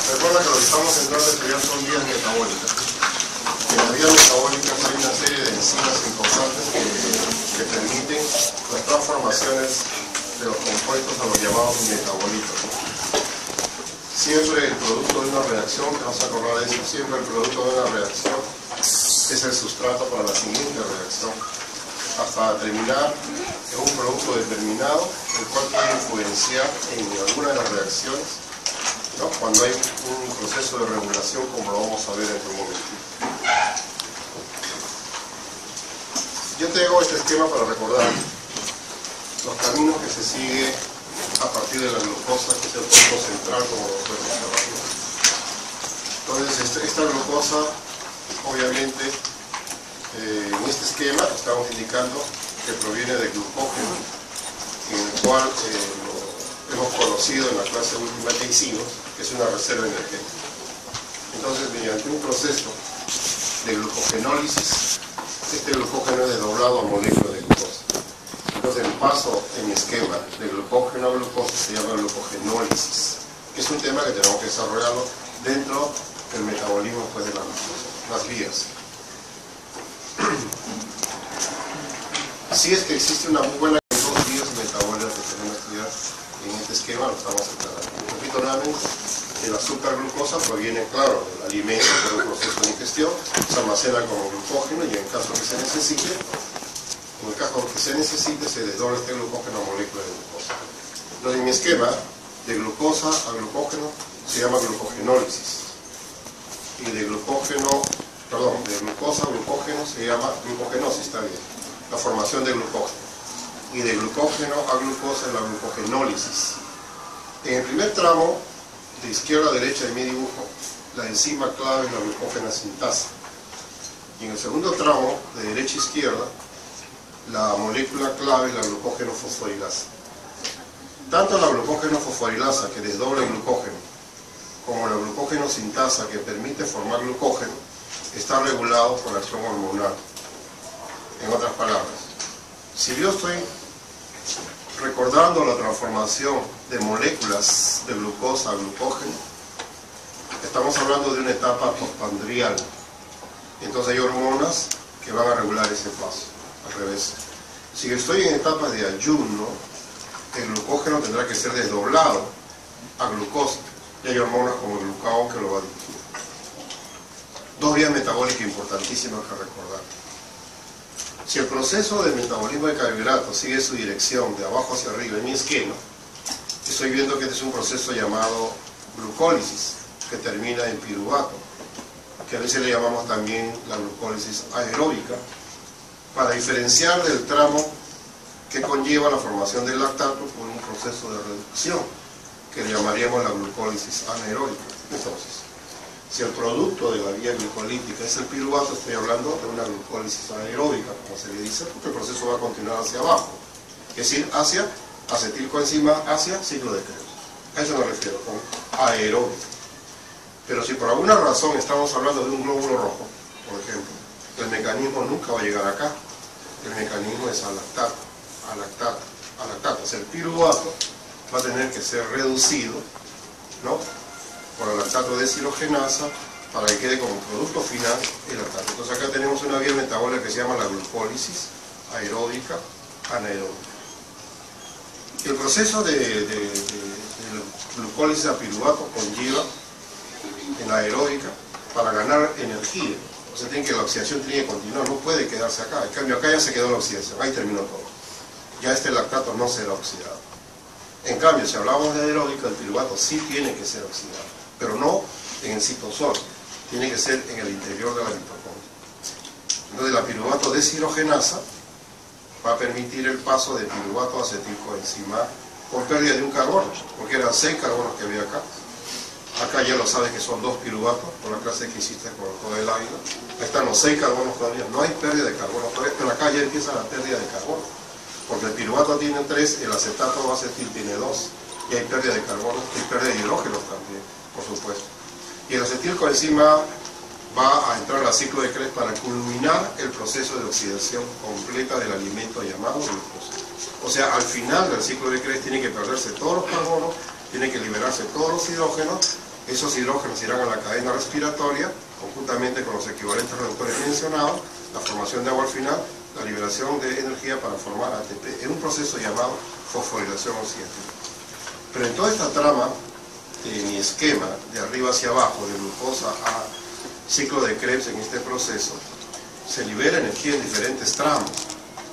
Recuerda que lo que estamos entrando a estudiar son vías metabólicas. En las vías metabólicas hay una serie de enzimas importantes que permiten las transformaciones de los compuestos a los llamados metabolitos. Siempre el producto de una reacción, te vas a acordar de eso, siempre el producto de una reacción es el sustrato para la siguiente reacción, hasta terminar en un producto determinado, el cual puede influenciar en alguna de las reacciones, ¿no? Cuando hay un proceso de regulación, como lo vamos a ver en un momentito. Yo te hago este esquema para recordar los caminos que se sigue a partir de la glucosa, que es el punto central, como lo podemos observar. Entonces, esta glucosa, obviamente, en este esquema estamos indicando que proviene de glucógeno, en el cual lo hemos conocido en la clase última que hicimos, que es una reserva energética. Entonces, mediante un proceso de glucogenólisis, este glucógeno es desdoblado a moléculas de glucosa. Entonces, el paso en esquema de glucógeno a glucosa se llama glucogenólisis, que es un tema que tenemos que desarrollarlo dentro del metabolismo después de la glucosa, las vías. Si es que existe una muy buena dos vías metabólicas que tenemos que estudiar en este esquema, lo estamos aclarando. Repito nuevamente, el azúcar glucosa proviene, claro, del alimento por un proceso de ingestión, se almacena como glucógeno y en caso que se necesite, se desdobla este glucógeno a molécula de glucosa. Entonces, en mi esquema, de glucosa a glucógeno se llama glucogenólisis. Y de glucosa a glucógeno se llama glucogenosis, está bien, la formación de glucógeno. Y de glucógeno a glucosa es la glucogenólisis. En el primer tramo, de izquierda a derecha de mi dibujo, la enzima clave es la glucógena sintasa. Y en el segundo tramo, de derecha a izquierda, la molécula clave es la glucógeno fosforilasa. Tanto la glucógeno fosforilasa, que desdobla el glucógeno, como la glucógeno sintasa, que permite formar glucógeno, está regulado por la acción hormonal. En otras palabras, si yo estoy recordando la transformación de moléculas de glucosa a glucógeno, estamos hablando de una etapa postprandial. Entonces hay hormonas que van a regular ese paso, al revés. Si estoy en etapas de ayuno, el glucógeno tendrá que ser desdoblado a glucosa. Y hay hormonas como el glucagón que lo va a dirigir. Dos vías metabólicas importantísimas que recordar. Si el proceso de metabolismo de carbohidratos sigue su dirección de abajo hacia arriba en mi esquema, estoy viendo que este es un proceso llamado glucólisis, que termina en piruvato, que a veces le llamamos también la glucólisis aeróbica, para diferenciar del tramo que conlleva la formación del lactato por un proceso de reducción, que le llamaríamos la glucólisis anaeróbica. Entonces, si el producto de la vía glucolítica es el piruvato, estoy hablando de una glucólisis anaeróbica, como se le dice, porque el proceso va a continuar hacia abajo, es decir, hacia acetilcoenzima, hacia ciclo de Krebs. A eso me refiero, con aeróbica. Pero si por alguna razón estamos hablando de un glóbulo rojo, por ejemplo, el mecanismo nunca va a llegar acá. El mecanismo es al lactato. O sea, el piruvato va a tener que ser reducido, ¿no?, por el lactato deshidrogenasa para que quede como producto final el lactato. Entonces acá tenemos una vía metabólica que se llama la glucólisis aeróbica anaeróbica. El proceso de glucólisis a piruvato conlleva en la aeróbica para ganar energía. O sea, la oxidación tiene que continuar, no puede quedarse acá. En cambio, acá ya se quedó la oxidación, ahí terminó todo. Ya este lactato no será oxidado. En cambio, si hablamos de aeróbica, el piruvato sí tiene que ser oxidado, pero no en el citosol, tiene que ser en el interior de la mitocondria. Entonces, la piruvato deshidrogenasa va a permitir el paso de piruvato a acetilcoenzima con pérdida de un carbono, porque eran 6 carbonos que había acá. Acá ya lo sabes que son 2 piruvatos, por la clase que hiciste con todo el águila. Ahí están los 6 carbonos todavía, no hay pérdida de carbono todavía, pero acá ya empieza la pérdida de carbono. Porque el piruvato tiene 3, el acetato acetil tiene 2, y hay pérdida de carbono, y pérdida de hidrógenos también, por supuesto. Y el acetilcoenzima va a entrar al ciclo de Krebs para culminar el proceso de oxidación completa del alimento llamado glucosa. O sea, al final del ciclo de Krebs tiene que perderse todos los carbonos, tiene que liberarse todos los hidrógenos Esos hidrógenos irán a la cadena respiratoria, conjuntamente con los equivalentes reductores mencionados, la formación de agua al final, la liberación de energía para formar ATP, en un proceso llamado fosforilación oxidativa. Pero en toda esta trama, en mi esquema, de arriba hacia abajo, de glucosa a ciclo de Krebs en este proceso, se libera energía en diferentes tramos.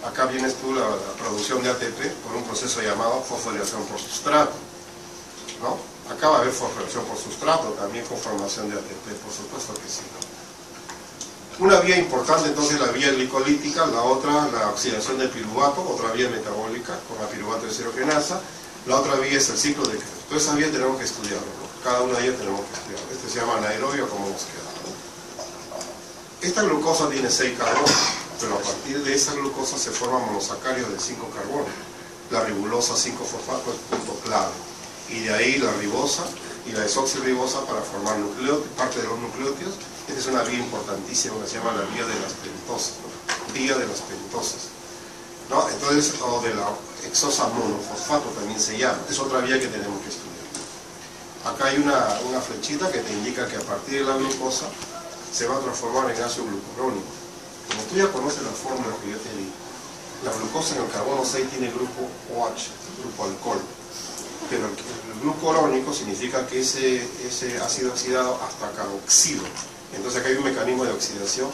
Acá vienes tú la producción de ATP por un proceso llamado fosforilación por sustrato, ¿no? Acá va a haber fosforilación por sustrato, también con formación de ATP, por supuesto que sí, ¿no? Una vía importante entonces la vía glicolítica, la otra la oxidación de piruvato, otra vía metabólica con la piruvato de deshidrogenasa, la otra vía es el ciclo de Krebs. Toda esa vía tenemos que estudiarlo, ¿no? Cada una de ellas tenemos que estudiarlo. Este se llama anaerobio, como nos queda, ¿no? Esta glucosa tiene 6 carbonos, pero a partir de esa glucosa se forman monosacáridos de 5 carbonos. La ribulosa 5-fosfato es punto clave. Y de ahí la ribosa y la desoxirribosa para formar parte de los nucleótidos. Esta es una vía importantísima que se llama la vía de las pentosas, ¿no? Vía de las pentosas, ¿no? Entonces, o de la hexosa monofosfato también se llama. Es otra vía que tenemos que estudiar. Acá hay una flechita que te indica que a partir de la glucosa se va a transformar en ácido glucurónico. Como tú ya conoces la fórmula que yo te di, la glucosa en el carbono 6 tiene grupo OH, grupo alcohol. Pero el glucurónico significa que ese ácido oxidado hasta carboxilo. Entonces acá hay un mecanismo de oxidación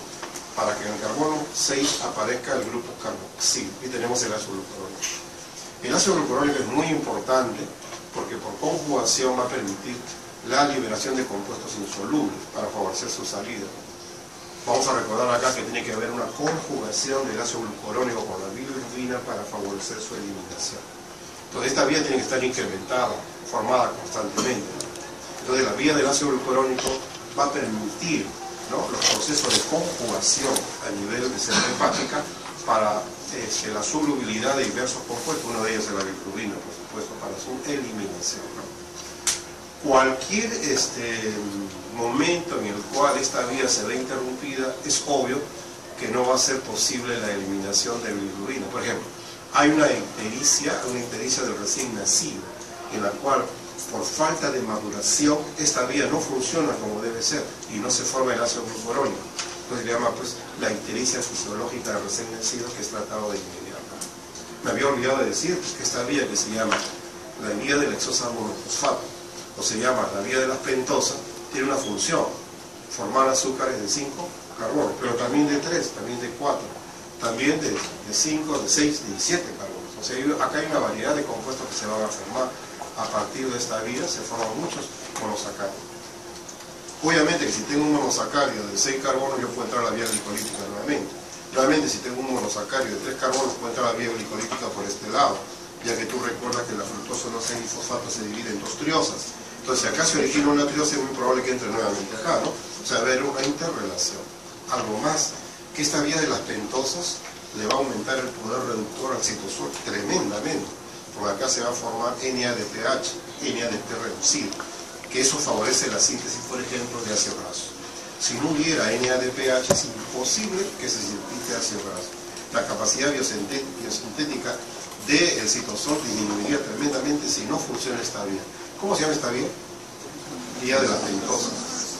para que en el carbono 6 aparezca el grupo carboxilo. Y tenemos el ácido glucurónico. El ácido glucurónico es muy importante porque por conjugación va a permitir la liberación de compuestos insolubles para favorecer su salida. Vamos a recordar acá que tiene que haber una conjugación del ácido glucurónico con la bilirrubina para favorecer su eliminación. Entonces esta vía tiene que estar incrementada, formada constantemente. Entonces la vía del ácido glucurónico va a permitir, ¿no?, los procesos de conjugación a nivel de célula hepática para la solubilidad de diversos compuestos, uno de ellos es la bilirrubina, por supuesto, para su eliminación, ¿no? Cualquier momento en el cual esta vía se ve interrumpida, es obvio que no va a ser posible la eliminación de bilirrubina. Por ejemplo, hay una ictericia del recién nacido, en la cual por falta de maduración esta vía no funciona como debe ser y no se forma el ácido glucurónico. Entonces se llama pues la ictericia fisiológica del recién nacido, que es tratado de inmediato. Me había olvidado de decir que esta vía, que se llama la vía de la hexosa monofosfato, o se llama la vía de las pentosas, tiene una función: formar azúcares de 5 carbonos, pero también de 3, también de 4, también de 5, de 6, de 7 carbonos. O sea, acá hay una variedad de compuestos que se van a formar a partir de esta vía. Se forman muchos monosacáridos. Obviamente que si tengo un monosacárido de 6 carbonos, yo puedo entrar a la vía glicolítica nuevamente. Realmente, si tengo un monosacárido de 3 carbonos, puedo entrar a la vía glicolítica por este lado, ya que tú recuerdas que la fructosa no 6-fosfato se divide en 2 triosas. Entonces, si acá se origina una triosa, es muy probable que entre nuevamente acá, ¿no? O sea, va a haber una interrelación. Algo más, que esta vía de las pentosas le va a aumentar el poder reductor al citosol tremendamente, porque acá se va a formar NADPH, NADP reducido, que eso favorece la síntesis, por ejemplo, de ácido graso. Si no hubiera NADPH, es imposible que se sintetice ácido graso. La capacidad biosintética del citosol disminuiría tremendamente si no funciona esta vía. ¿Cómo se llama esta vía? Vía de la pentosa,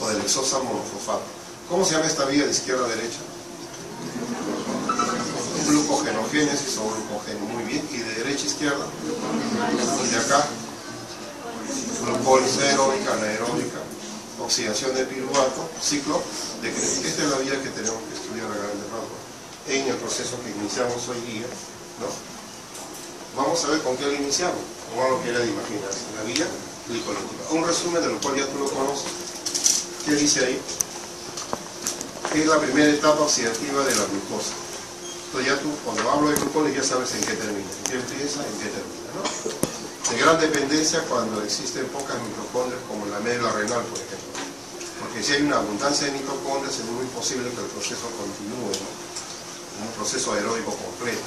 o de la hexosa monofosfato. ¿Cómo se llama esta vía de izquierda a derecha? Glucogenogénesis o glucógeno. Muy bien. ¿Y de derecha a izquierda? Y de acá, glucólisis aeróbica, anaeróbica, oxidación de piruvato, ciclo de Krebs. Esta es la vía que tenemos que estudiar a grandes rasgos en el proceso que iniciamos hoy día, ¿no? Vamos a ver con qué lo iniciamos, como lo quiera imaginarse, la vía glicolítica. Un resumen de lo cual ya tú lo conoces. ¿Qué dice ahí? Es la primera etapa oxidativa de la glucosa. Entonces ya tú, cuando hablo de glucólisis, ya sabes en qué termina, en qué empieza, en qué termina, ¿no? De gran dependencia cuando existen pocas mitocondrias, como la médula renal, por ejemplo. Porque si hay una abundancia de mitocondrias, es muy posible que el proceso continúe, ¿no? Un proceso aeróbico completo.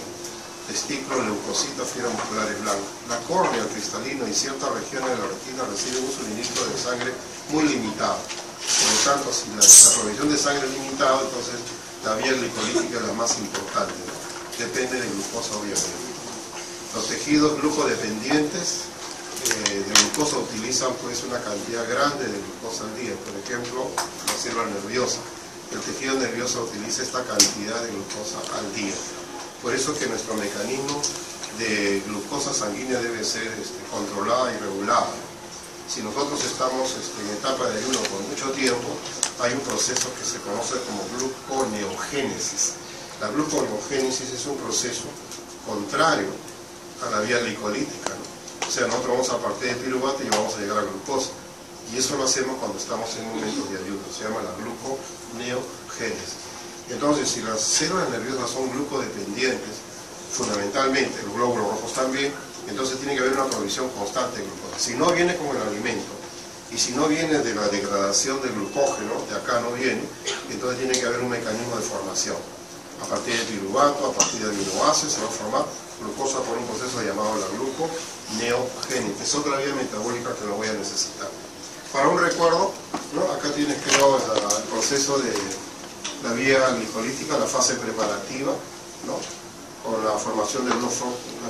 Testículo, leucocitos, fibras musculares blancas. La córnea, el cristalino y ciertas regiones de la retina reciben un suministro de sangre muy limitado. Por lo tanto, si la provisión de sangre es limitada, entonces la vía glicolítica es la más importante, ¿no? Depende de glucosa, obviamente. Los tejidos glucodependientes de glucosa utilizan pues una cantidad grande de glucosa al día. Por ejemplo, la célula nerviosa. El tejido nervioso utiliza esta cantidad de glucosa al día. Por eso que nuestro mecanismo de glucosa sanguínea debe ser controlada y regulada. Si nosotros estamos en etapa de ayuno por mucho tiempo, hay un proceso que se conoce como gluconeogénesis. La gluconeogénesis es un proceso contrario a la vía glicolítica, ¿no? O sea, nosotros vamos a partir de piruvato y vamos a llegar a glucosa. Y eso lo hacemos cuando estamos en momentos de ayuno. Se llama la gluconeogénesis. Entonces, si las células nerviosas son glucodependientes, fundamentalmente, los glóbulos rojos también, entonces tiene que haber una provisión constante de glucosa. Si no viene con el alimento, y si no viene de la degradación del glucógeno, de acá no viene, entonces tiene que haber un mecanismo de formación. A partir de piruvato, a partir de aminoácidos, se va a formar glucosa por un proceso llamado la gluconeogénesis. Es otra vía metabólica que lo voy a necesitar. Para un recuerdo, ¿no? Acá tienes, creo, el proceso de la vía glicolítica, la fase preparativa, ¿no? Con la formación de la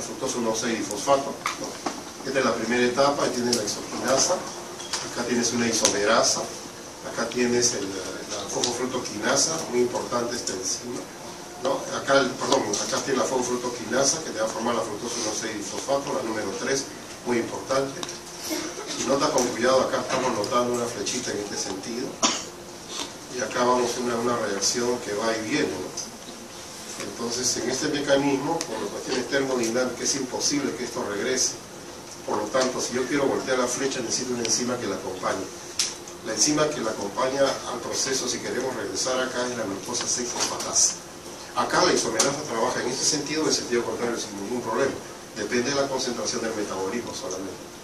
fructosa 1,6-difosfato, ¿no? Esta es la primera etapa, ahí tienes la isoquinasa, acá tienes una isomerasa, acá tienes la fosfofructoquinasa, muy importante esta enzima, ¿no? Acá tienes la fosfofructoquinasa que te va a formar la fructosa 1,6-difosfato, la número 3, muy importante. Si notas con cuidado, acá estamos notando una flechita en este sentido, y acá vamos a una reacción que va y viene, ¿no? Entonces, en este mecanismo, por la cuestión termodinámica, es imposible que esto regrese. Por lo tanto, si yo quiero voltear la flecha, necesito una enzima que la acompañe. La enzima que la acompaña al proceso, si queremos regresar acá, es la glucosa 6-fosfatasa. Acá la isomerasa trabaja en este sentido, en el sentido contrario, sin ningún problema. Depende de la concentración del metabolismo solamente.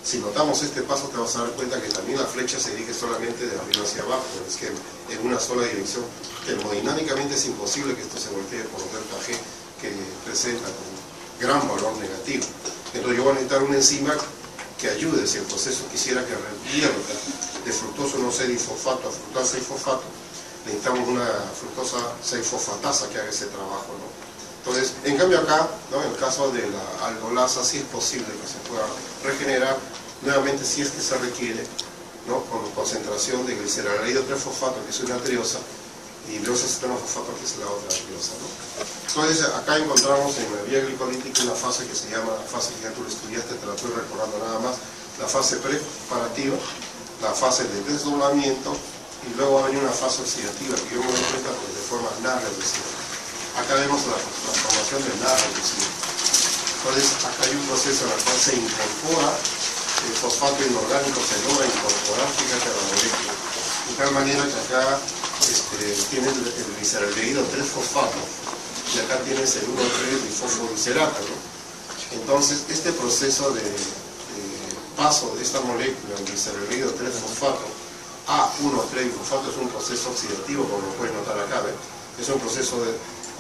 Si notamos este paso, te vas a dar cuenta que también la flecha se dirige solamente de arriba hacia abajo, en el esquema, en una sola dirección. Termodinámicamente es imposible que esto se voltee por un delta G que presenta un gran valor negativo. Entonces yo voy a necesitar una enzima que ayude, si el proceso quisiera que revierta de fructosa 1,6-difosfato a fructosa 6-fosfato, necesitamos una fructosa 6-fosfatasa que haga ese trabajo, ¿no? Entonces, en cambio acá, ¿no? En el caso de la aldolasa, sí es posible que se pueda regenerar, nuevamente si es que se requiere, ¿no? Con concentración de gliceraldehído 3-fosfato, que es una triosa, y gliosa-cetano-fosfato, que es la otra triosa, ¿no? Entonces, acá encontramos en la vía glicolítica una fase que se llama, la fase que ya tú estudiaste, te la estoy recordando nada más, la fase preparativa, la fase de desdoblamiento, y luego va a venir una fase oxidativa, que yo me doy cuenta pues, de forma nada reducida. Acá vemos la transformación de nada reducida. Entonces, acá hay un proceso en el cual se incorpora el fosfato inorgánico, se logra incorporar, fíjate, a la molécula. De tal manera que acá tienes el gliceraldehído 3-fosfato y acá tienes el 1,3-difosfoglicerato, ¿no? Entonces, este proceso de paso de esta molécula, el gliceraldehído 3-fosfato, a 1,3-difosfato, es un proceso oxidativo, como lo puedes notar acá, ¿ves? Es un proceso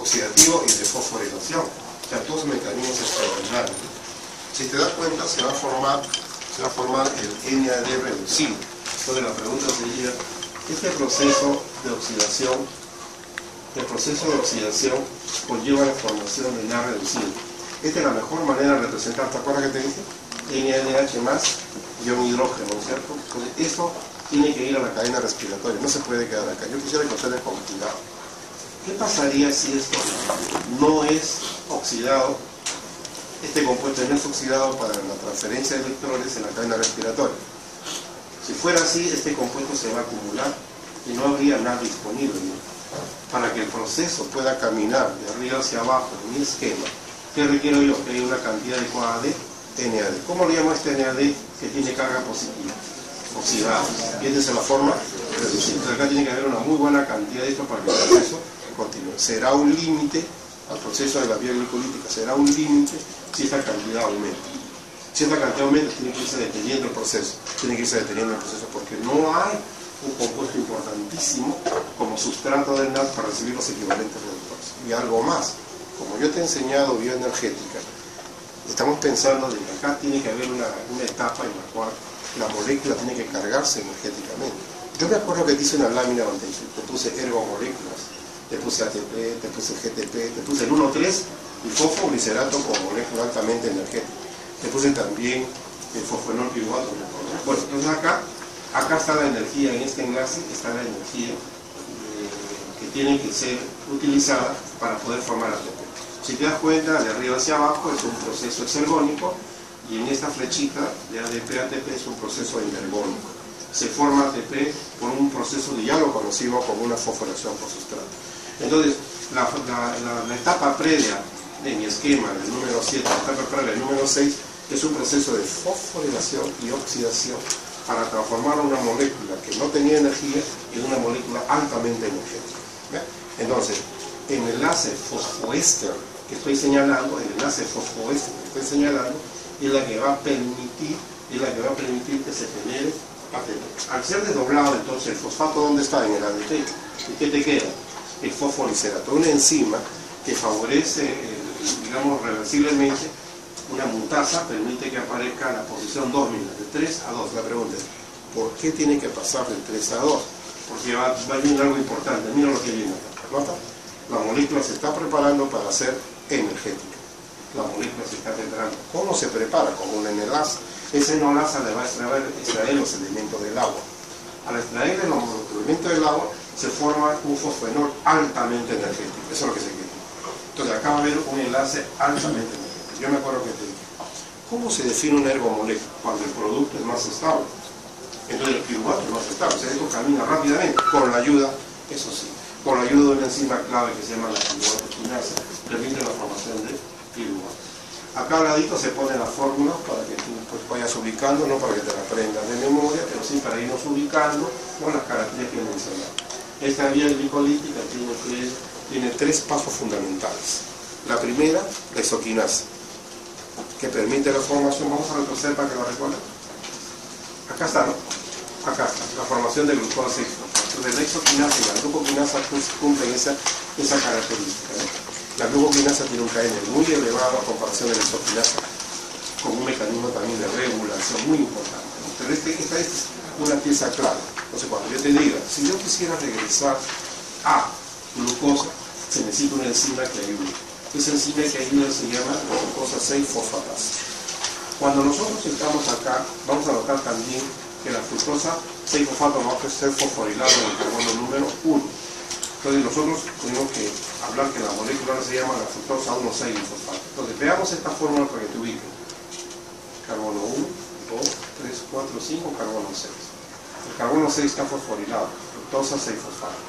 oxidativo y de fosforilación, o sea, dos mecanismos extraordinarios. Si te das cuenta, se va a formar el NAD reducido. Entonces la pregunta sería, este proceso de oxidación conlleva la formación de NAD reducido. Esta es la mejor manera de representar, ¿te acuerdas que te dije? NADH más ion hidrógeno, ¿no es cierto? Entonces eso tiene que ir a la cadena respiratoria, no se puede quedar acá. Yo quisiera que ustedes con cuidado. ¿Qué pasaría si esto no es oxidado? Este compuesto no es oxidado para la transferencia de electrones en la cadena respiratoria. Si fuera así, este compuesto se va a acumular y no habría nada disponible, ¿no? Para que el proceso pueda caminar de arriba hacia abajo en mi esquema, ¿qué requiero yo? Que haya una cantidad adecuada de NAD. ¿Cómo le llamo a este NAD que tiene carga positiva? Oxidado. Y esta es la forma reducida. Entonces acá tiene que haber una muy buena cantidad de esto para que el proceso continúe. Será un límite al proceso de la vía glicolítica, será un límite si esta cantidad aumenta. Si esta cantidad aumenta, tiene que irse deteniendo el proceso, porque no hay un compuesto importantísimo como sustrato del NAD para recibir los equivalentes reductores. Y algo más, como yo te he enseñado bioenergética, estamos pensando de que acá tiene que haber una etapa en la cual la molécula tiene que cargarse energéticamente. Yo me acuerdo que te hice una lámina donde te puse ergomoléculas, te puse ATP, te puse GTP, te puse el 1,3 y fosfoglicerato como molécula altamente energética. Te puse también el fosfonol piruvato mejor, ¿no? Bueno, entonces acá está la energía, en este enlace está la energía que tiene que ser utilizada para poder formar ATP. Si te das cuenta, de arriba hacia abajo es un proceso exergónico, y en esta flechita de ADP a ATP es un proceso endergónico. Se forma ATP por un proceso que ya lo conocimos como una fosforación por sustrato. Entonces, la etapa previa de mi esquema, el número 7, la etapa previa, el número 6, es un proceso de fosforilación y oxidación para transformar una molécula que no tenía energía en una molécula altamente energética. ¿Ve? Entonces, el enlace fosfoéster que estoy señalando, es la que va a permitir que se genere ATP. Al ser desdoblado, entonces, el fosfato, ¿dónde está? En el ADP. ¿Y qué te queda? El fosfoliserato, una enzima que favorece, digamos, reversiblemente, una mutasa, permite que aparezca la posición 2, de 3 a 2. La pregunta es, ¿por qué tiene que pasar de 3 a 2? Porque va a venir algo importante. Mira lo que viene acá. ¿Nota? La molécula se está preparando para ser energética. La molécula se está preparando. ¿Cómo se prepara? Con un enlace. Ese enlace le va a extraer los elementos del agua. Al extraer los elementos del agua, se forma un fosfenol altamente energético. Eso es lo que se quiere. Entonces acá va a haber un enlace altamente energético. Yo me acuerdo que te dije, ¿cómo se define una ergomolécula? Cuando el producto es más estable. Entonces el piruvato es más estable. O sea, esto camina rápidamente, con la ayuda, eso sí, con la ayuda de una enzima clave que se llama la piruvato quinasa, permite la formación de piruvato. Acá al ladito se ponen las fórmulas para que tú pues, vayas ubicando, no para que te la aprendas de memoria, pero sí para irnos ubicando con las características que mencionamos. Esta vía glicolítica tiene 3 pasos fundamentales. La primera, la isoquinasa, que permite la formación. Vamos a retroceder para que lo recuerden. Acá está, ¿no? Acá está, la formación de glucosa 6-fosfato. Entonces la isoquinasa y la glucoquinasa cumplen esa característica, ¿no? La glucoquinasa tiene un KM muy elevado a comparación de la isoquinasa, con un mecanismo también de regulación muy importante. Pero esta es una pieza clave. Entonces cuando yo te diga, si yo quisiera regresar a glucosa, se necesita una enzima que ayude. Esa enzima que ayuda se llama glucosa 6-fosfatasa. Cuando nosotros estamos acá, vamos a notar también que la fructosa 6-fosfato va a ser fosforilado en el carbono número 1. Entonces nosotros tenemos que hablar que la molécula ahora se llama la fructosa 1,6-fosfato. Entonces veamos esta fórmula para que te ubiques. Carbono 1, 2, 3, 4, 5, carbono 6. El carbono 6 está fosforilado, fructosa 6-fosfato.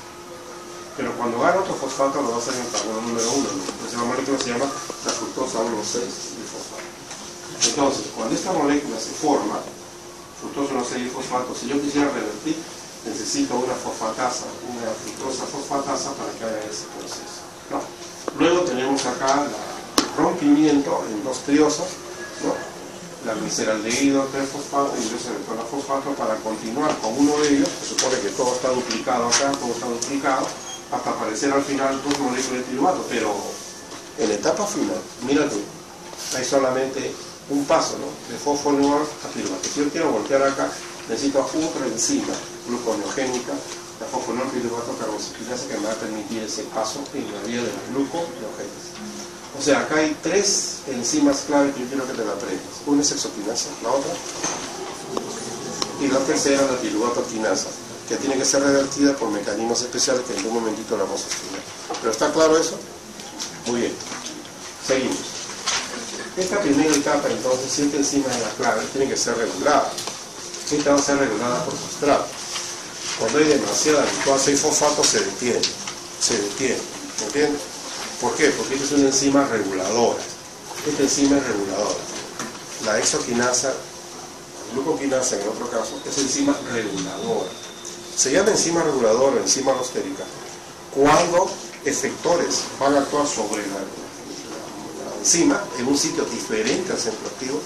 Pero cuando gana otro fosfato lo va a hacer en el carbono número 1, ¿no? Entonces la molécula se llama la fructosa 1,6-fosfato. Entonces, cuando esta molécula se forma, fructosa 1,6-fosfato, si yo quisiera revertir, necesito una fosfatasa, una fructosa fosfatasa para que haga ese proceso, ¿no? Luego tenemos acá el rompimiento en 2 triosas, ¿no? La gliceraldehído 3-fosfato y el fosfato para continuar con uno de ellos. Se supone que todo está duplicado acá, todo está duplicado, hasta aparecer al final 2 moléculas de piruvato, pero en la etapa final, mira tú, hay solamente un paso, ¿no? De fosfonol a piruvato. Si yo quiero voltear acá, necesito otra enzima gluconeogénica, la fosfonol piruvato carboxiquinasa, que me va a permitir ese paso en la vía de la gluconeogénesis. O sea, acá hay 3 enzimas clave que yo quiero que te la aprendas. Una es hexoquinasa, la otra, y la tercera la piruvato quinasa, que tiene que ser revertida por mecanismos especiales que en un momentito la vamos a estudiar. ¿Pero está claro eso? Muy bien. Seguimos. Esta primera etapa, entonces, 7 enzimas de la clave tienen que ser reguladas. Esta va a ser regulada por sustrato. Cuando hay demasiada glucosa y fosfato se detiene, ¿me entiendes? ¿Por qué? Porque esta es una enzima reguladora. Esta enzima es reguladora. La hexoquinasa, la glucoquinasa en el otro caso, es enzima reguladora. Se llama enzima reguladora, enzima alostérica, cuando efectores van a actuar sobre la enzima en un sitio diferente al centro activo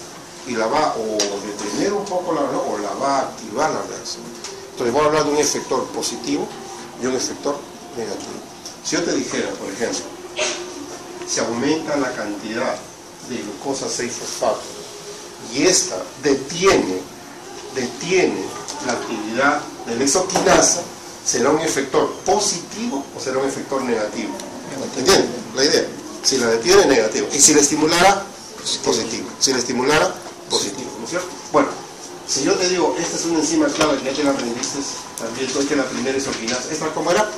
y la va o detener un poco o la va a activar la reacción. Entonces voy a hablar de un efector positivo y un efector negativo. Si yo te dijera, por ejemplo, se aumenta la cantidad de glucosa 6-fosfato y esta detiene la actividad de la hexoquinasa, ¿será un efector positivo o será un efector negativo? ¿Entienden la idea? Si la detiene, negativo. Y si la estimulara, positivo. Si la estimulara, positivo. ¿No es cierto? Bueno, si yo te digo, esta es una enzima clave que ya te la aprendiste, también tú que la primera es oquinasa. ¿Esta cómo era?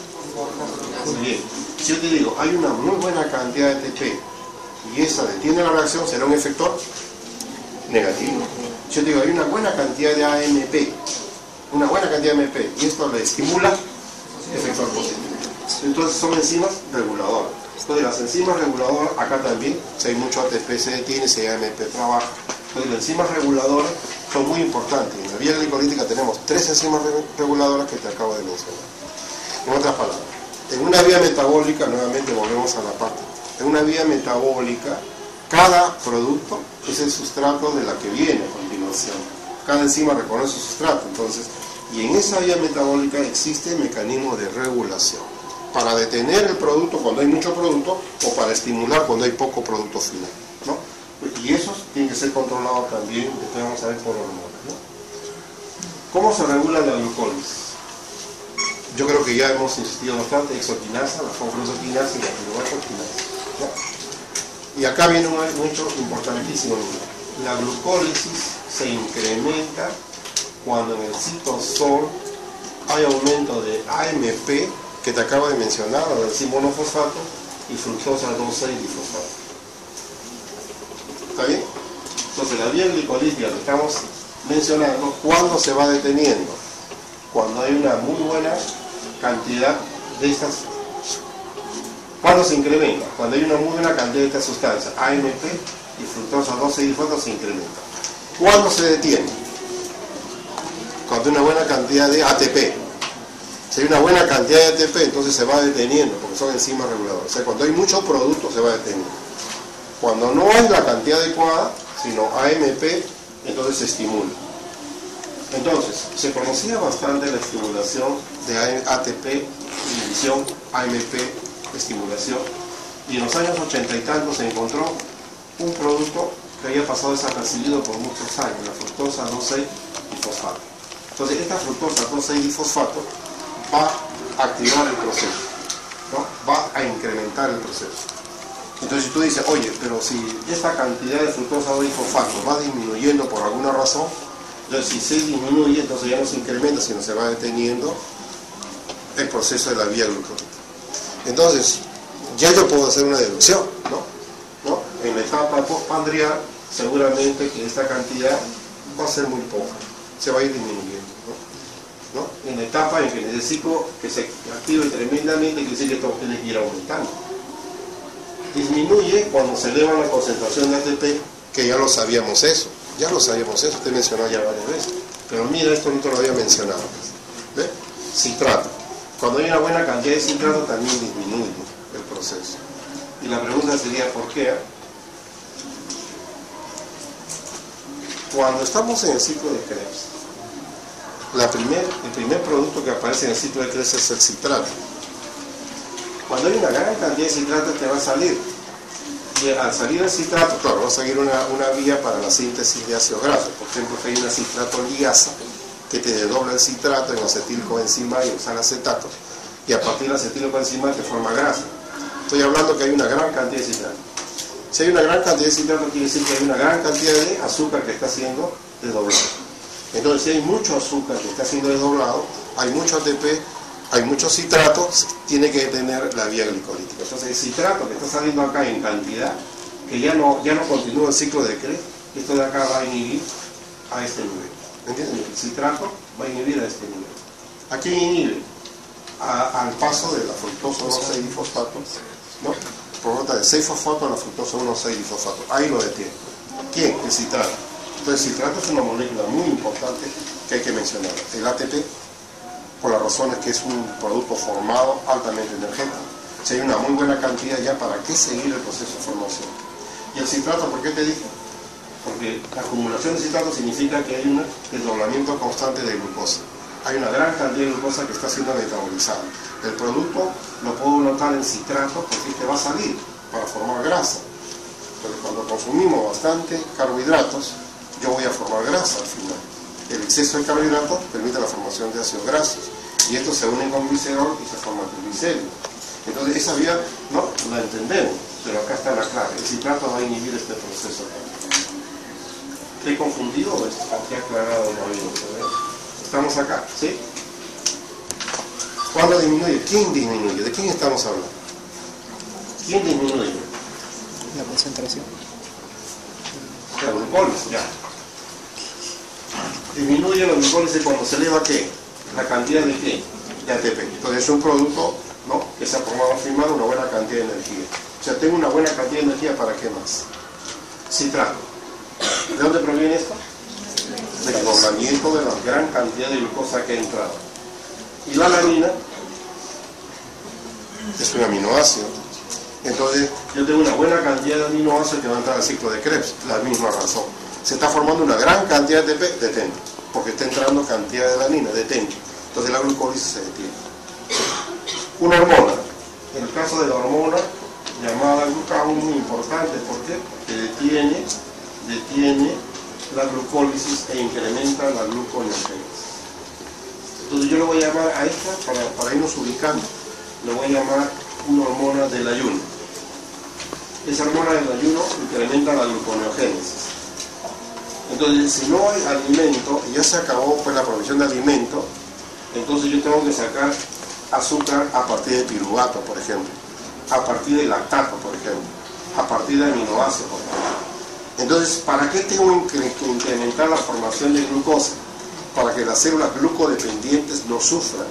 Muy bien. Si yo te digo, hay una muy buena cantidad de ATP y esa detiene la reacción, ¿será un efector negativo? Si yo te digo, hay una buena cantidad de AMP, y esto le estimula, efector positivo. Entonces son enzimas reguladoras. Entonces las enzimas reguladoras, acá también, si hay mucho ATP se detiene, si hay AMP trabaja. Entonces las enzimas reguladoras son muy importantes. En la vía glicolítica tenemos 3 enzimas reguladoras que te acabo de mencionar. En otras palabras, en una vía metabólica, nuevamente volvemos a la parte, en una vía metabólica, cada producto es el sustrato de la que viene a continuación. Cada enzima reconoce su sustrato, entonces, y en esa vía metabólica existe mecanismo de regulación para detener el producto cuando hay mucho producto o para estimular cuando hay poco producto final, ¿no? Y eso tiene que ser controlado también, después vamos a ver por hormonas, ¿no? ¿Cómo se regula la glucólisis? Yo creo que ya hemos insistido bastante, exoquinasa, la fosforoxoquinasa y la piruvaxoquinasa, ¿no? Y acá viene un hecho importantísimo. La glucólisis se incrementa cuando en el citosol hay aumento de AMP, que te acabo de mencionar, la enzima monofosfato, y fructosa 2,6-difosfato. ¿Está bien? Entonces la vía glicolítica que estamos mencionando, ¿cuándo se va deteniendo? Cuando hay una muy buena cantidad de estas. ¿Cuándo se incrementa? Cuando hay una muy buena cantidad de estas sustancias, AMP y fructosa 2,6-difosfato se incrementa. ¿Cuándo se detiene? Cuando hay una buena cantidad de ATP. Si hay una buena cantidad de ATP, entonces se va deteniendo, porque son enzimas reguladoras. O sea, cuando hay mucho producto, se va deteniendo. Cuando no hay la cantidad adecuada, sino AMP, entonces se estimula. Entonces, se conocía bastante la estimulación de ATP, inhibición, AMP, estimulación, y en los años 80 y tantos se encontró un producto que había pasado desapercibido por muchos años, la fructosa 2,6-difosfato. Entonces, esta fructosa 2,6-difosfato va a activar el proceso, ¿no? Va a incrementar el proceso. Entonces, si tú dices, oye, pero si esta cantidad de fructosa 2,6-difosfato va disminuyendo por alguna razón, entonces si se disminuye, entonces ya no se incrementa, sino se va deteniendo el proceso de la vía glucólica. Entonces, ya yo puedo hacer una deducción, ¿no? En la etapa postpandrial, seguramente que esta cantidad va a ser muy poca, se va a ir disminuyendo, ¿no? En la etapa en que necesito que se active tremendamente, quiere decir que esto tiene que ir aumentando. Disminuye cuando se eleva la concentración de ATP, que ya lo sabíamos eso, te he mencionado ya varias veces, pero mira, esto no te lo había mencionado. ¿Ve? Citrato. Cuando hay una buena cantidad de citrato también disminuye el proceso. Y la pregunta sería, ¿por qué? Cuando estamos en el ciclo de Krebs, el primer producto que aparece en el ciclo de Krebs es el citrato. Cuando hay una gran cantidad de citrato te va a salir. Y al salir el citrato, claro, va a seguir una vía para la síntesis de ácidos grasos. Por ejemplo, que hay una citrato ligasa que te desdobla el citrato en acetilcoenzima y oxalacetato, y a partir del acetilcoenzima te forma grasa. Estoy hablando que hay una gran cantidad de citrato. Si hay una gran cantidad de citrato, quiere decir que hay una gran cantidad de azúcar que está siendo desdoblado. Entonces, si hay mucho azúcar que está siendo desdoblado, hay mucho ATP, hay mucho citrato, tiene que detener la vía glicolítica. Entonces el citrato que está saliendo acá en cantidad, que ya no continúa el ciclo de Krebs, esto de acá va a inhibir a este nivel. ¿Entienden? El citrato va a inhibir a este nivel. ¿A quién inhibe? Al paso de la fructosa 1,6-difosfato, ¿no? Por nota de 6-fosfato a la fructosa 1,6-difosfato. Ahí lo detiene. ¿Quién? El citrato. Entonces el citrato es una molécula muy importante que hay que mencionar. El ATP, por las razones que es un producto formado altamente energético. Si hay una muy buena cantidad ya, ¿para qué seguir el proceso de formación? Y el citrato, ¿por qué te dije? Porque la acumulación de citrato significa que hay un desdoblamiento constante de glucosa. Hay una gran cantidad de glucosa que está siendo metabolizada. El producto lo puedo notar en citrato porque te va a salir para formar grasa. Entonces, cuando consumimos bastante carbohidratos, yo voy a formar grasa al final. El exceso de carbohidratos permite la formación de ácidos grasos y estos se unen con glicerol y se forma triglicéridos. Entonces esa vía no la entendemos, pero acá está la clave. El citrato va a inhibir este proceso. ¿Te he confundido o te he aclarado el movimiento? ¿Estamos acá? ¿Sí? ¿Cuándo disminuye? ¿Quién disminuye? ¿De quién estamos hablando? ¿Quién disminuye? La concentración. La glucólisis, ya. Disminuye la glucólisis cuando se eleva ¿qué? La cantidad de ¿qué? De ATP. Entonces es un producto, ¿no?, que se ha formado a firmar una buena cantidad de energía. O sea, tengo una buena cantidad de energía, ¿para qué más? Citrato. ¿De dónde proviene esto? Del desdoblamiento de la gran cantidad de glucosa que ha entrado. Y la alanina Es un aminoácido. Entonces, yo tengo una buena cantidad de aminoácidos que van a entrar al ciclo de Krebs. La misma razón. Se está formando una gran cantidad de ATP, detente, porque está entrando cantidad de alanina, detente. Entonces la glucólisis se detiene. Una hormona. En el caso de la hormona llamada glucagón, muy importante. ¿Por qué? Porque detiene la glucólisis e incrementa la gluconeogénesis. Entonces yo le voy a llamar a esta, para irnos ubicando, le voy a llamar una hormona del ayuno. Esa hormona del ayuno incrementa la gluconeogénesis. Entonces, si no hay alimento, y ya se acabó pues la provisión de alimento, entonces yo tengo que sacar azúcar a partir de piruvato, por ejemplo, a partir de lactato, por ejemplo, a partir de aminoácidos, por ejemplo. Entonces, ¿para qué tengo que incrementar la formación de glucosa? Para que las células glucodependientes no sufran.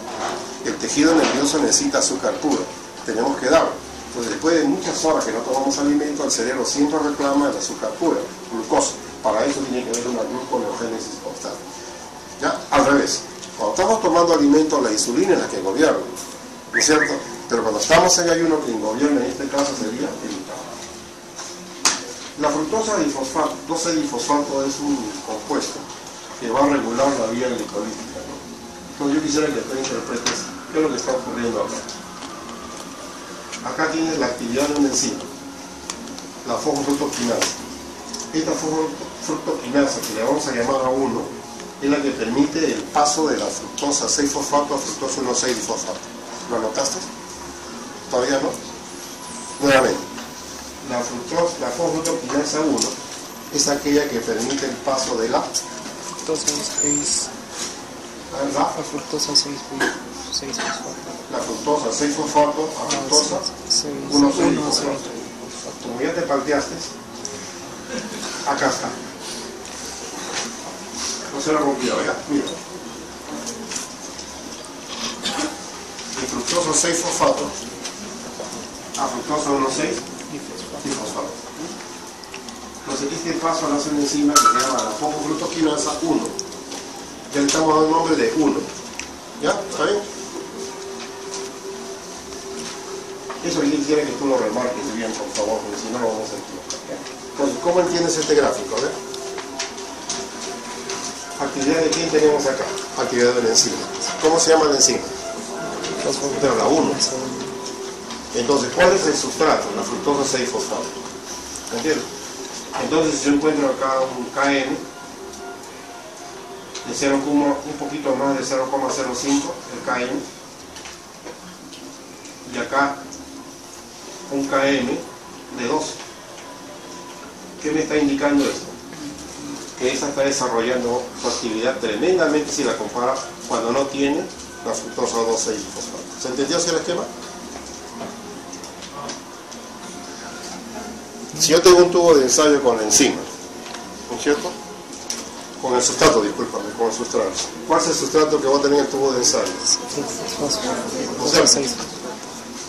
El tejido nervioso necesita azúcar puro, tenemos que darlo. Entonces, después de muchas horas que no tomamos alimento, el cerebro siempre reclama el azúcar pura, glucosa. Para eso tiene que haber una gluconeogénesis constante. ¿Ya? Al revés. Cuando estamos tomando alimento, la insulina es la que gobierna, ¿no es cierto? Pero cuando estamos en ayuno, quien gobierna en este caso sería el hígado. La fructosa difosfato, 2,6-difosfato es un compuesto que va a regular la vía glicolítica, ¿no? Entonces yo quisiera que tú interpretes qué es lo que está ocurriendo acá. Acá tienes la actividad de una enzima, la fosfofructoquinasa. Esta fosfofructoquinasa, que le vamos a llamar a 1, es la que permite el paso de la fructosa 6-fosfato a fructosa 1,6-difosfato. ¿Lo anotaste? ¿Todavía no? Nuevamente. La fosfofructoquinasa 1 es aquella que permite el paso de la Fructosa 6. La fructosa 6-fosfato. La fructosa 6-fosfato a fructosa 1,6-difosfato. Como ya te palteaste, acá está. No se lo rompió, ya, mira. El fructosa 6-fosfato a fructosa 1,6-difosfato. Entonces este paso lo hace una enzima que se llama la fosfofructoquinasa 1. Ya le estamos dando el nombre de 1. ¿Ya? ¿Está bien? Eso yo quisiera que tú lo remarques bien, por favor, porque si no lo vamos a equivocar. Entonces, ¿cómo entiendes este gráfico? A ver. ¿Actividad de quién tenemos acá? Actividad de la enzima. ¿Cómo se llama la enzima? Pero la 1. Entonces, ¿cuál es el sustrato? La fructosa 6-fosfato. ¿Entiendes? Entonces, si yo encuentro acá un KN de un poquito más de 0,05, el KN, y acá un KM de 12. ¿Qué me está indicando esto? Que esta está desarrollando su actividad tremendamente si la compara cuando no tiene la fructosa 2,6-fosfato. ¿Se entendió así el esquema? Si yo tengo un tubo de ensayo con la enzima, ¿no es cierto? Con el sustrato, discúlpame, con el sustrato. ¿Cuál es el sustrato que va a tener el tubo de ensayo? O sea,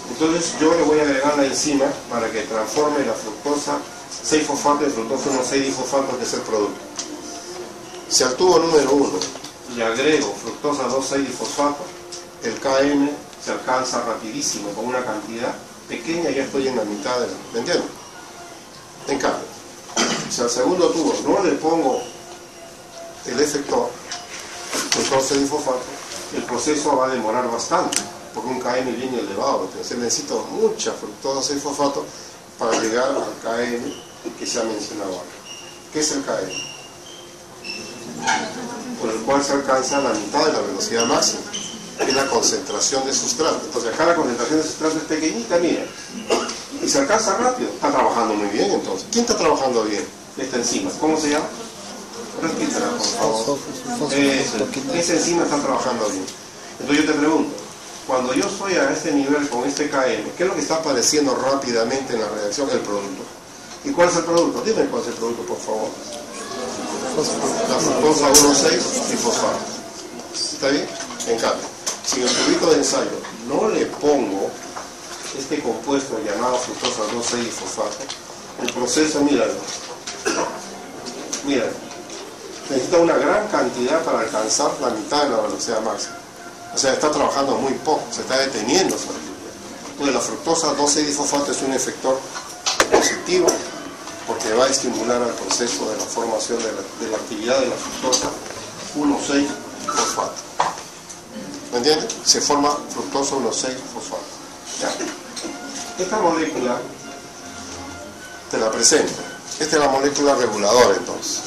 entonces yo le voy a agregar la enzima para que transforme la fructosa 6-fosfato en fructosa 1,6-difosfato, que es el producto. Si al tubo número 1 le agrego fructosa 2,6-difosfato, el KM se alcanza rapidísimo con una cantidad pequeña, ya estoy en la mitad de la... ¿Me entiendes? En cambio, si al segundo tubo no le pongo el efector, fructosa 2,6-difosfato, el proceso va a demorar bastante, porque un KM bien elevado. Entonces necesito mucha fructosa 6-fosfato para llegar al KM que se ha mencionado acá. ¿Qué es el KM? Por el cual se alcanza la mitad de la velocidad máxima, que es la concentración de sustrato. Entonces acá la concentración de sustrato es pequeñita, mira, y se alcanza rápido. Está trabajando muy bien entonces. ¿Quién está trabajando bien? Esta enzima. ¿Cómo se llama? Repítela, por favor. Esa enzima está trabajando bien. Entonces yo te pregunto, cuando yo estoy a este nivel con este KM, ¿qué es lo que está apareciendo rápidamente en la reacción? El producto. ¿Y cuál es el producto? Dime cuál es el producto, por favor. La fructosa 1,6 y fosfato. ¿Está bien? En cambio, si en el tubito de ensayo no le pongo este compuesto llamado fructosa 2,6 y fosfato, el proceso, míralo, necesita una gran cantidad para alcanzar la mitad de la velocidad máxima. O sea, está trabajando muy poco, se está deteniendo su actividad. Entonces la fructosa 2,6 fosfato es un efector positivo porque va a estimular al proceso de la formación de la actividad de la fructosa 1,6 fosfato. ¿Me entiendes? Se forma fructosa 1,6 fosfato. ¿Ya? Esta molécula te la presento. Esta es la molécula reguladora entonces.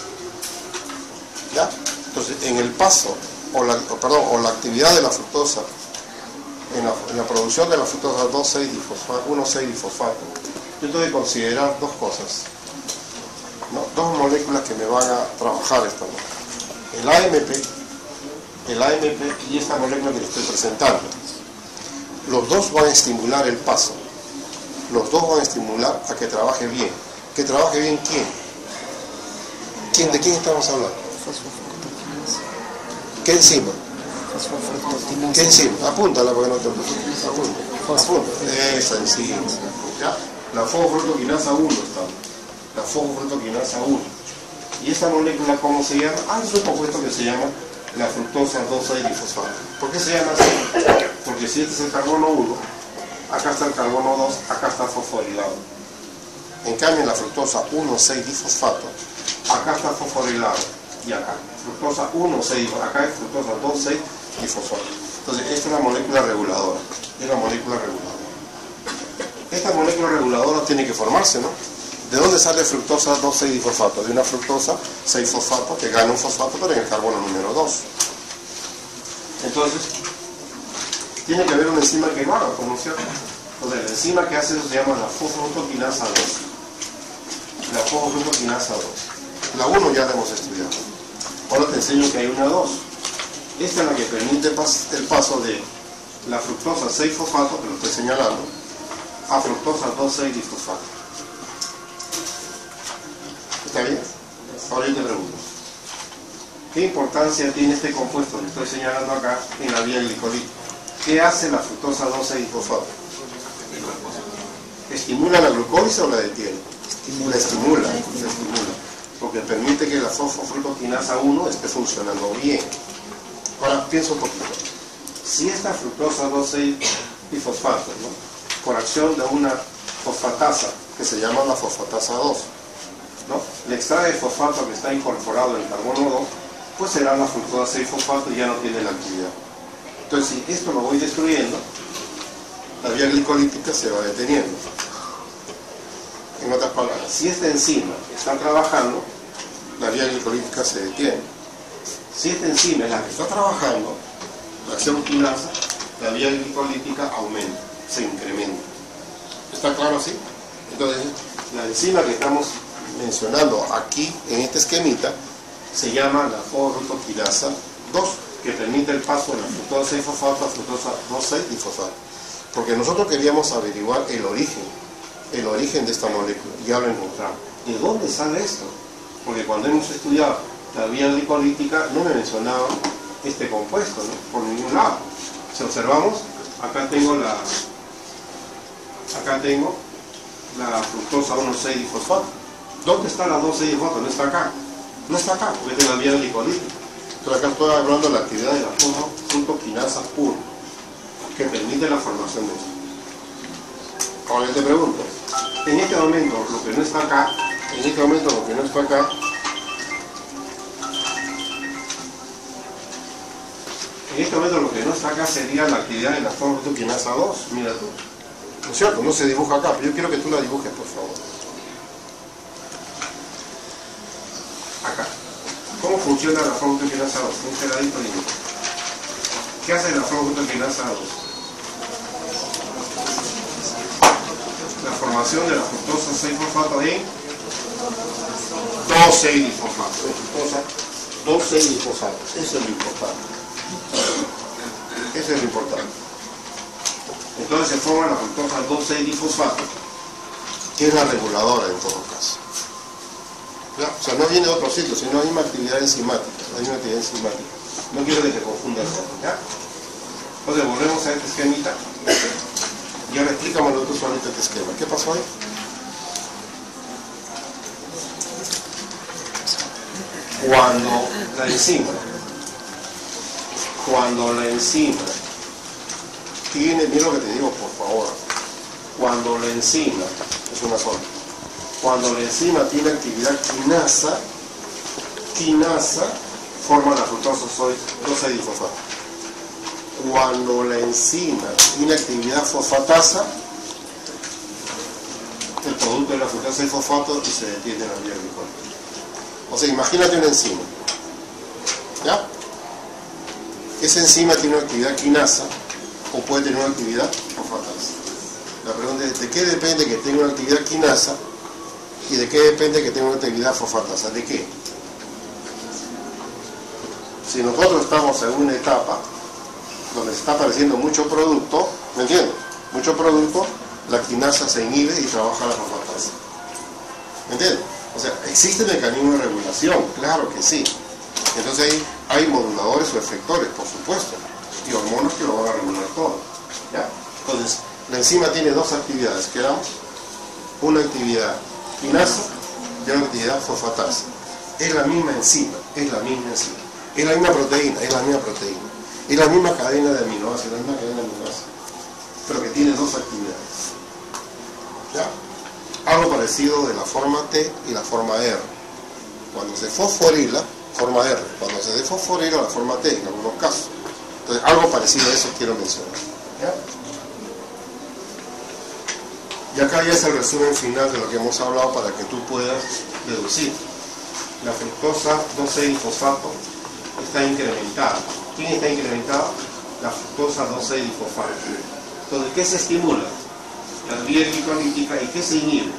¿Ya? Entonces, en el paso o la actividad de la fructosa en la producción de la fructosa 1,6 difosfato, yo tengo que considerar dos cosas, ¿no? Dos moléculas que me van a trabajar esta molécula. El AMP y esta molécula que le estoy presentando. Los dos van a estimular el paso. Los dos van a estimular a que trabaje bien. ¿Que trabaje bien quién? ¿De quién estamos hablando? ¿Qué enzima? ¿Qué enzima? Apúntala porque no te apunta. Esa enzima. ¿Ya? La fosfofructoquinasa 1 está. La fosfofructoquinasa 1. ¿Y esta molécula cómo se llama? Es un compuesto que se llama la fructosa 2,6 difosfato. ¿Por qué se llama así? Porque si este es el carbono 1, acá está el carbono 2, acá está fosforilado. En cambio, en la fructosa 1,6 difosfato, acá está fosforilado y acá. Fructosa 1,6, acá es fructosa 2,6 difosfato. Entonces, esta es la molécula reguladora. Es la molécula reguladora. Esta molécula reguladora tiene que formarse, ¿no? ¿De dónde sale fructosa 2,6 difosfato? De una fructosa 6 fosfato que gana un fosfato, pero en el carbono número 2. Entonces, tiene que haber una enzima que lo haga, ¿no es cierto? Entonces, la enzima que hace eso se llama la fosfofructoquinasa 2. La fosfofructoquinasa 2. La 1 ya la hemos estudiado. Ahora te enseño que hay una 2. Esta es la que permite el paso de la fructosa 6 fosfato, que lo estoy señalando, a fructosa 2,6 difosfato. ¿Está bien? Ahora yo te pregunto, ¿qué importancia tiene este compuesto que estoy señalando acá en la vía glicolítica? ¿Qué hace la fructosa 2,6 difosfato? ¿Estimula la glucólisis o la detiene? La estimula, porque permite que la fosfofructoquinasa 1 esté funcionando bien. Ahora, piensa un poquito. Si esta fructosa 2,6 difosfato, ¿no?, por acción de una fosfatasa que se llama la fosfatasa 2, ¿no?, le extrae el fosfato que está incorporado en el carbono 2, pues será la fructosa 6 fosfato y ya no tiene la actividad. Entonces, si esto lo voy destruyendo, la vía glicolítica se va deteniendo. En otras palabras, si esta enzima está trabajando, la vía glicolítica se detiene. Si esta enzima es la que está trabajando, la acción quinasa, la vía glicolítica aumenta, se incrementa. ¿Está claro así? Entonces, la enzima que estamos mencionando aquí en este esquemita se llama la fosfofructoquinasa 2, que permite el paso de la fructosa 6 fosfato a fructosa 2,6 difosfato. Porque nosotros queríamos averiguar el origen de esta molécula, y ya lo encontramos. ¿De dónde sale esto? Porque cuando hemos estudiado la vía glicolítica no me mencionaba este compuesto, ¿no?, por ningún lado. Si observamos, acá tengo la fructosa 1,6 difosfato. ¿Dónde está la 2,6 difosfato? No está acá. No está acá, porque es de la vía glicolítica. Entonces acá estoy hablando de la actividad de la fosfofructoquinasa 1, que permite la formación de esto. Ahora yo te pregunto, en este momento lo que no está acá, sería la actividad de la fosfofructoquinasa 2, mira tú. ¿No es cierto? No se dibuja acá, pero yo quiero que tú la dibujes, por favor. Acá. ¿Cómo funciona la fosfofructoquinasa 2? Un peladito lindo. ¿Qué hace la fosfofructoquinasa 2? La formación de la fructosa 6 fosfato en 2,6 difosfato. Fructosa 2,6-difosfato. Eso es lo importante. Eso es lo importante. Entonces se forma la fructosa 2,6-difosfato, que es la reguladora en todo caso. ¿Ya? O sea, no viene de otro sitio, sino hay una actividad enzimática. Hay una actividad enzimática. No quiero que te confundas con eso, ¿ya? Entonces volvemos a este esquemita. Y ahora explícamelo tú solito este esquema. ¿Qué pasó ahí? Cuando la enzima tiene, mira lo que te digo por favor, cuando la enzima, es una sola, cuando la enzima tiene actividad quinasa forma la fructosa 2,6-difosfato. Cuando la enzima tiene actividad fosfatasa, el producto de la fructosa 6-fosfato y se detiene en la vía glicólica. O sea, imagínate una enzima, ¿ya? Esa enzima tiene una actividad quinasa o puede tener una actividad fosfatasa. La pregunta es, ¿de qué depende que tenga una actividad quinasa y de qué depende que tenga una actividad fosfatasa? ¿De qué? Si nosotros estamos en una etapa donde se está apareciendo mucho producto, ¿me entiendes? Mucho producto, la quinasa se inhibe y trabaja la fosfatasa. ¿Me entiendes? O sea, existe mecanismo de regulación, claro que sí. Entonces hay moduladores o efectores, por supuesto, y hormonas que lo van a regular todo, ¿ya? Entonces, la enzima tiene dos actividades, que eran una actividad quinasa y una actividad fosfatasa. Es la misma enzima, es la misma enzima. Es la misma proteína, es la misma proteína. Es la misma cadena de aminoácidos, la misma cadena de aminoácidos, pero que tiene dos actividades, ¿ya? Algo parecido de la forma T y la forma R. Cuando se fosforila, forma R. Cuando se desfosforila, la forma T, en algunos casos. Entonces, algo parecido a eso quiero mencionar, ¿ya? Y acá ya es el resumen final de lo que hemos hablado para que tú puedas deducir. La fructosa 2,6-difosfato está incrementada. ¿Quién está incrementada? La fructosa 2,6-difosfato. Entonces, ¿qué se estimula? La vía glicolítica. ¿Y qué se inhibe?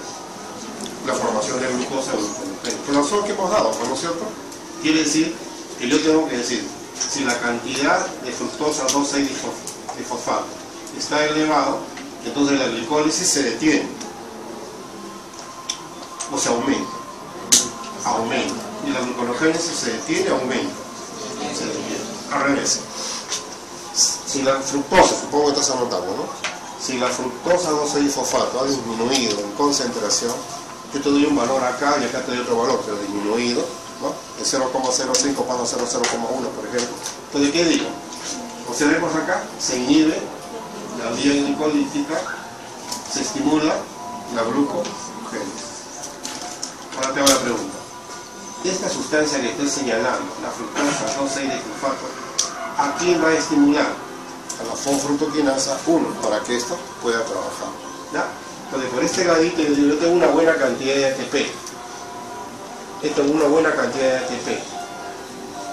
La formación de glucosa en gluconeogénico. Por la razón que hemos dado, ¿no es cierto? Quiere decir que yo tengo que decir, si la cantidad de fructosa 2,6-difosfato está elevado, entonces la glicólisis se detiene. O se aumenta. Y la gluconogénesis se detiene, aumenta. Se detiene. Al revés. Si la fructosa, supongo que estás anotando, ¿no? Si la fructosa 2,6-difosfato ha disminuido en concentración, yo te doy un valor acá y acá te doy otro valor, pero disminuido, ¿no? De 0,05 para 0,1, por ejemplo. Entonces, ¿qué digo? Observemos acá, se inhibe la vía glicolítica, se estimula la glucogénesis. Ahora te hago la pregunta. Esta sustancia que estoy señalando, la fructosa 2,6-difosfato, ¿a quién va a estimular? A la fosfructoquinasa 1, para que esto pueda trabajar, ¿ya? Entonces, por este gadito yo tengo una buena cantidad de ATP. Esto es una buena cantidad de ATP.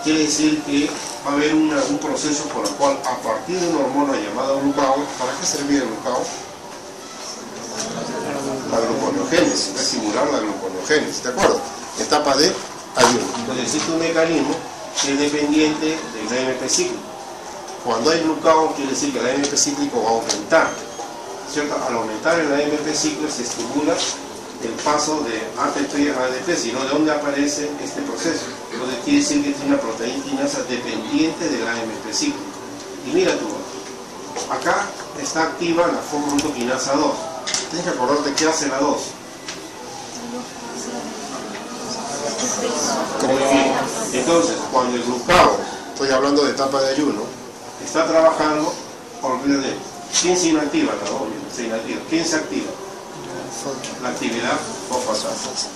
Quiere decir que va a haber un proceso por el cual, a partir de una hormona llamada glucagón, ¿para qué servía el glucagón? La gluconeogénesis, va a estimular la gluconeogénesis, ¿de acuerdo? Etapa de ayuno. Entonces existe un mecanismo que es dependiente del AMP cíclico. Cuando hay glucagón, quiere decir que el AMP cíclico va a aumentar, ¿cierto? Al aumentar el AMP cíclico se estimula el paso de ATP a ADP, sino de dónde aparece este proceso. Entonces quiere decir que tiene una proteína quinasa dependiente del AMP cíclico. Y mira tú, acá está activa la fosfructoquinasa 2. Tienes que acordarte qué hace la 2. Entonces, cuando el glucagón, estoy hablando de etapa de ayuno, está trabajando, olvídate, ¿quién se inactiva? Se inactiva. ¿Quién se activa? La actividad fosfatasa.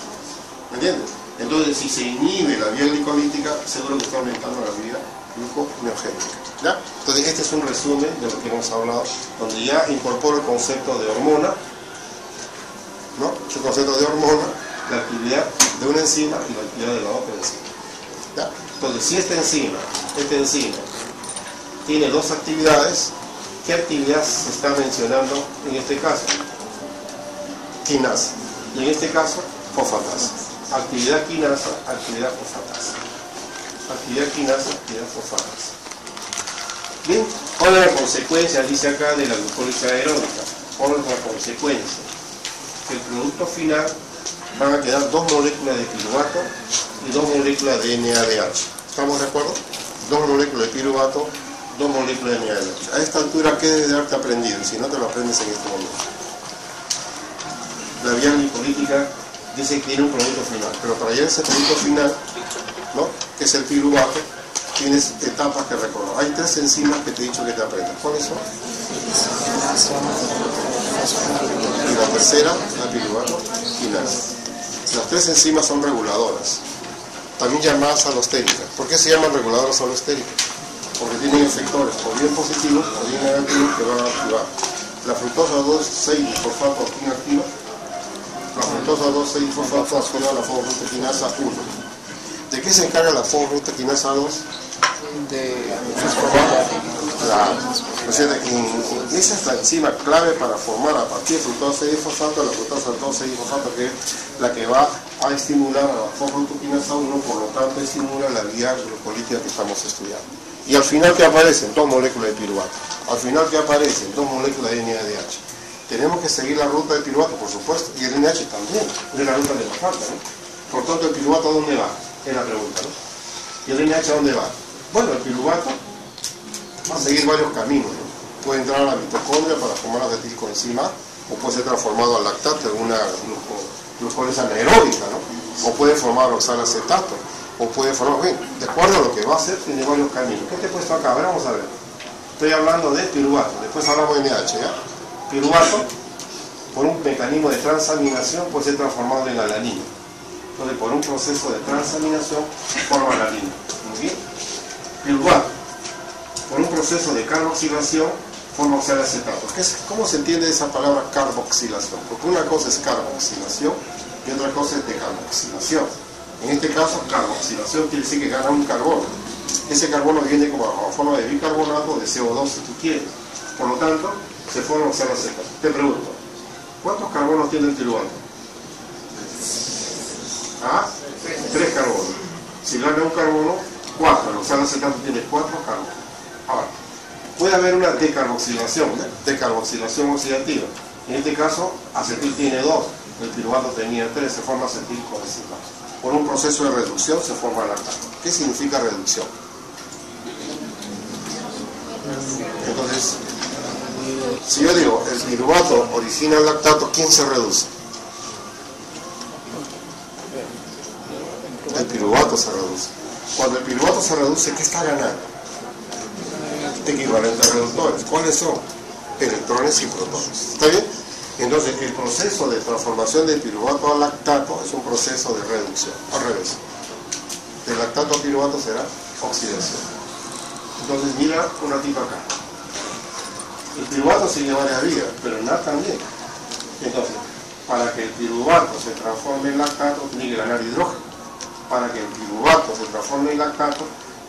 ¿Me entiendes? Entonces, si se inhibe la vía glicolítica, seguro que está aumentando la vía gluconeogénica, ¿ya? Entonces, este es un resumen de lo que hemos hablado, donde ya incorporo el concepto de hormona, ¿no? El concepto de hormona, la actividad de una enzima y la actividad de la otra enzima, ¿ya? Entonces, si esta enzima tiene dos actividades, ¿qué actividad se está mencionando en este caso? Quinasa. Y en este caso, fosfatasa. Actividad quinasa, actividad fosfatasa. actividad quinasa, actividad fosfatasa. Bien, ¿cuál es la consecuencia, dice acá, de la glucólisis aeróbica? ¿Cuál es la consecuencia? Que el producto final van a quedar 2 moléculas de piruvato y 2 moléculas de NADH. ¿Estamos de acuerdo? 2 moléculas de piruvato, 2 moléculas de NADH. A esta altura, ¿qué debes de haberte aprendido? Si no te lo aprendes en este momento. La vía glicolítica dice que tiene un producto final, pero para llegar a ese producto final, ¿no?, que es el piruvato, tienes etapas que recordar. Hay 3 enzimas que te he dicho que te aprendas. ¿Cuáles son? Y la tercera, la piruvato quinasa. Las 3 enzimas son reguladoras, también llamadas alostéricas. ¿Por qué se llaman reguladoras alostéricas? Porque tienen efectores o bien positivos o bien negativos que van a activar. La fructosa 2,6-fosfato inactiva. La fructosa 2,6-fosfato activa la fosfatasa 1. ¿De qué se encarga la fosfatasa 2? De esa es la enzima clave para formar a partir de fructosa 6-fosfato la fructosa 2,6-fosfato, que es la que va a estimular a la fosfatasa 1, por lo tanto estimula la vía glucolítica que estamos estudiando. Y al final, ¿qué aparecen? 2 moléculas de piruvato. Al final, ¿qué aparecen? 2 moléculas de NADH. Tenemos que seguir la ruta del piruvato, por supuesto, y el NADH también, es la ruta que nos falta, ¿no? Por tanto, ¿el piruvato a dónde va? Es la pregunta, ¿no? ¿Y el NADH a dónde va? Bueno, el piruvato va a seguir varios caminos, ¿no? Puede entrar a la mitocondria para formar acetilcoenzima, o puede ser transformado al lactato en una glucólisis anaeróbica, ¿no? O puede formar oxalacetato, o puede formar, bien, de acuerdo a lo que va a hacer, tiene varios caminos. ¿Qué te he puesto acá? A ver, vamos a ver. Estoy hablando de piruvato, después hablamos de NADH, ¿ya? Piruvato, por un mecanismo de transaminación, puede ser transformado en alanina. Entonces, por un proceso de transaminación, forma alanina. Muy bien. Piruvato, por un proceso de carboxilación, forma oxalacetato. ¿Cómo se entiende esa palabra carboxilación? Porque una cosa es carboxilación y otra cosa es decarboxilación. En este caso, carboxilación quiere decir que gana un carbono. Ese carbono viene como forma de bicarbonato, de CO2 si tú quieres. Por lo tanto, se forma oxalacetato. Te pregunto, ¿cuántos carbonos tiene el piruvato? 3 carbonos. Si gana un carbono, 4. El oxalacetato tiene 4 carbonos. Ahora, puede haber una decarboxilación, decarboxilación oxidativa. En este caso, acetil tiene 2, el piruvato tenía 3, se forma acetilcoenzima. Por un proceso de reducción se forma lactato. ¿Qué significa reducción? Entonces, si yo digo, el piruvato origina el lactato, ¿quién se reduce? El piruvato se reduce. Cuando el piruvato se reduce, ¿qué está ganando? Equivalentes reductores. ¿Cuáles son? Electrones y protones. ¿Está bien? Entonces, el proceso de transformación del piruvato a lactato es un proceso de reducción. Al revés. Del lactato a piruvato será oxidación. Entonces, mira un ratito acá. El piruvato sigue varias vías, pero el NAD también. Entonces, para que el piruvato se transforme en lactato, tiene que ganar hidrógeno. Para que el piruvato se transforme en lactato,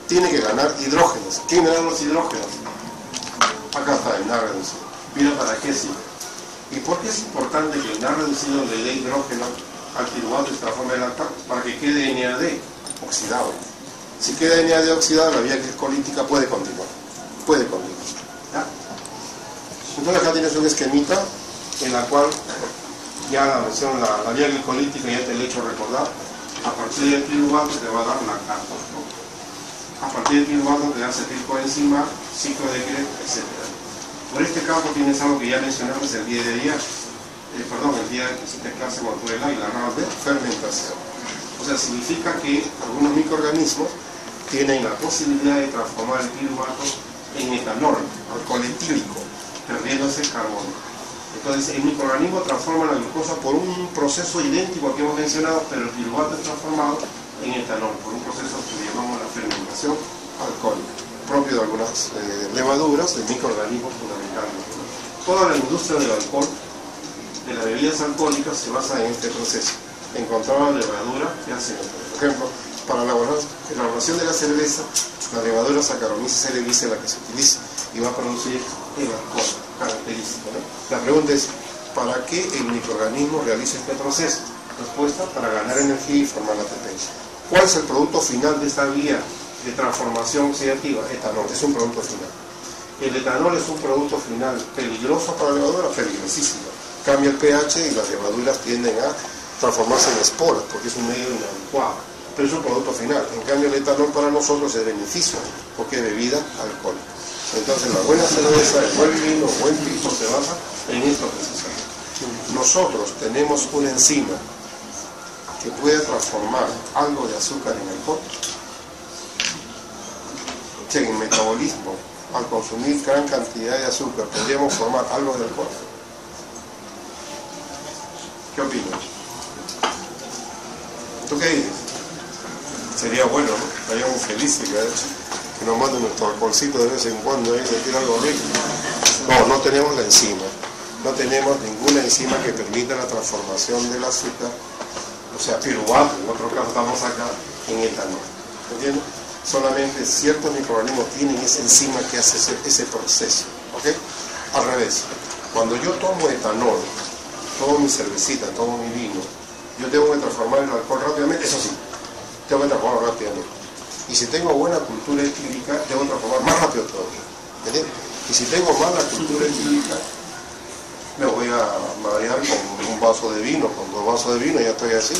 tiene que ganar hidrógenos. ¿Quién me da los hidrógenos? Acá está el NAD reducido. Mira para qué sirve. ¿Y por qué es importante que el NAD reducido le dé hidrógeno al piruvato y se transforme en lactato? Para que quede NAD oxidado. Si queda NAD oxidado, la vía glicolítica puede continuar. Puede continuar. ¿Ya? Entonces acá tienes un esquemita en la cual ya la mención, la vía glicolítica ya te lo he hecho recordar. A partir del piruvato te va a dar lactato, ¿no? A partir del piruvato te da acetilcoenzima, ciclo de Krebs, etc. Por este campo tienes algo que ya mencionamos el día de ayer, el día que hiciste clase con Tuela y la rama de fermentación. O sea, significa que algunos microorganismos tienen la posibilidad de transformar el piruvato en etanol, alcohol etílico, perdiéndose carbono. Entonces, el microorganismo transforma la glucosa por un proceso idéntico al que hemos mencionado, pero el piruvato es transformado en etanol, por un proceso que llamamos la fermentación alcohólica, propio de algunas levaduras, de microorganismos fundamentalmente. Toda la industria del alcohol, de las bebidas alcohólicas, se basa en este proceso. Encontrar la levadura que hace, por ejemplo, para la elaboración de la cerveza, la levadura Saccharomyces cerevisiae es la que se utiliza y va a producir el alcohol característico, ¿no? La pregunta es, ¿para qué el microorganismo realiza este proceso? Respuesta, para ganar energía y formar ATP. ¿Cuál es el producto final de esta vía de transformación oxidativa, etanol, es un producto final. El etanol es un producto final peligroso para la levadura, peligrosísimo. Cambia el pH y las levaduras tienden a transformarse en esporas, porque es un medio inadecuado. Pero es un producto final. En cambio, el etanol para nosotros es beneficio, porque es bebida alcohólica. Entonces, la buena cerveza, el buen vino, el buen pisco se basa en esto precisamente. Nosotros tenemos una enzima que puede transformar algo de azúcar en alcohol. En el metabolismo, al consumir gran cantidad de azúcar, podríamos formar algo de alcohol. ¿Qué opinas? ¿Tú qué dices? Sería bueno, ¿no? Estaríamos felices que nos manden nuestro alcoholcito de vez en cuando y sentir algo rico. No, no tenemos la enzima. No tenemos ninguna enzima que permita la transformación del azúcar, o sea, piruvato, en otro caso estamos acá, en etanol. ¿Entiendes? Solamente ciertos microorganismos tienen esa enzima que hace ese proceso. ¿Ok? Al revés. Cuando yo tomo etanol, tomo mi cervecita, tomo mi vino, yo tengo que transformar el alcohol rápidamente, eso sí, tengo que transformarlo rápidamente. Y si tengo buena cultura etílica, tengo que transformar más rápido todavía. ¿Entiendes? Y si tengo mala cultura etílica, me voy a marear con un vaso de vino, con 2 vasos de vino, ya estoy así.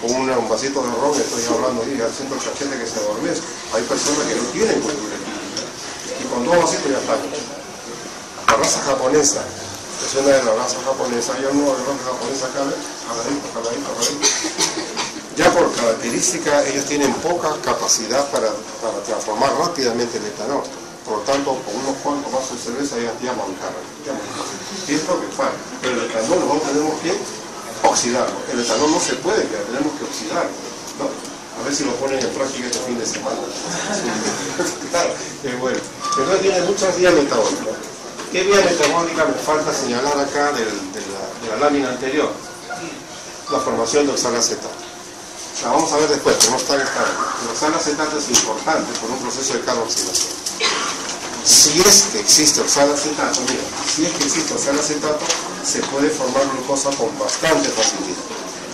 Con un vasito de ron, estoy hablando ahí, haciendo el cachete que se adormece. Hay personas que no tienen cultura etílica. Y con 2 vasitos ya están. La raza japonesa, es una de las razas japonesas, yo no, la raza japonesa jaladito. Ya por característica, ellos tienen poca capacidad para transformar rápidamente el etanol. Por lo tanto, con unos cuantos vasos de cerveza ya mancaron. Y es lo que falta. Pero el etanol lo tenemos que oxidarlo. El etanol no se puede quedar, tenemos que oxidarlo, ¿no? A ver si lo ponen en práctica este fin de semana. Claro, es bueno. Entonces tiene muchas vías metabólicas. ¿Qué vía metabólica me falta señalar acá de la lámina anterior? La formación de oxalacetato. La vamos a ver después, pero no está en esta. El oxalacetato es importante por un proceso de carboxilación. Si es que existe oxalacetato, mira, si es que existe oxalacetato, se puede formar glucosa con bastante facilidad.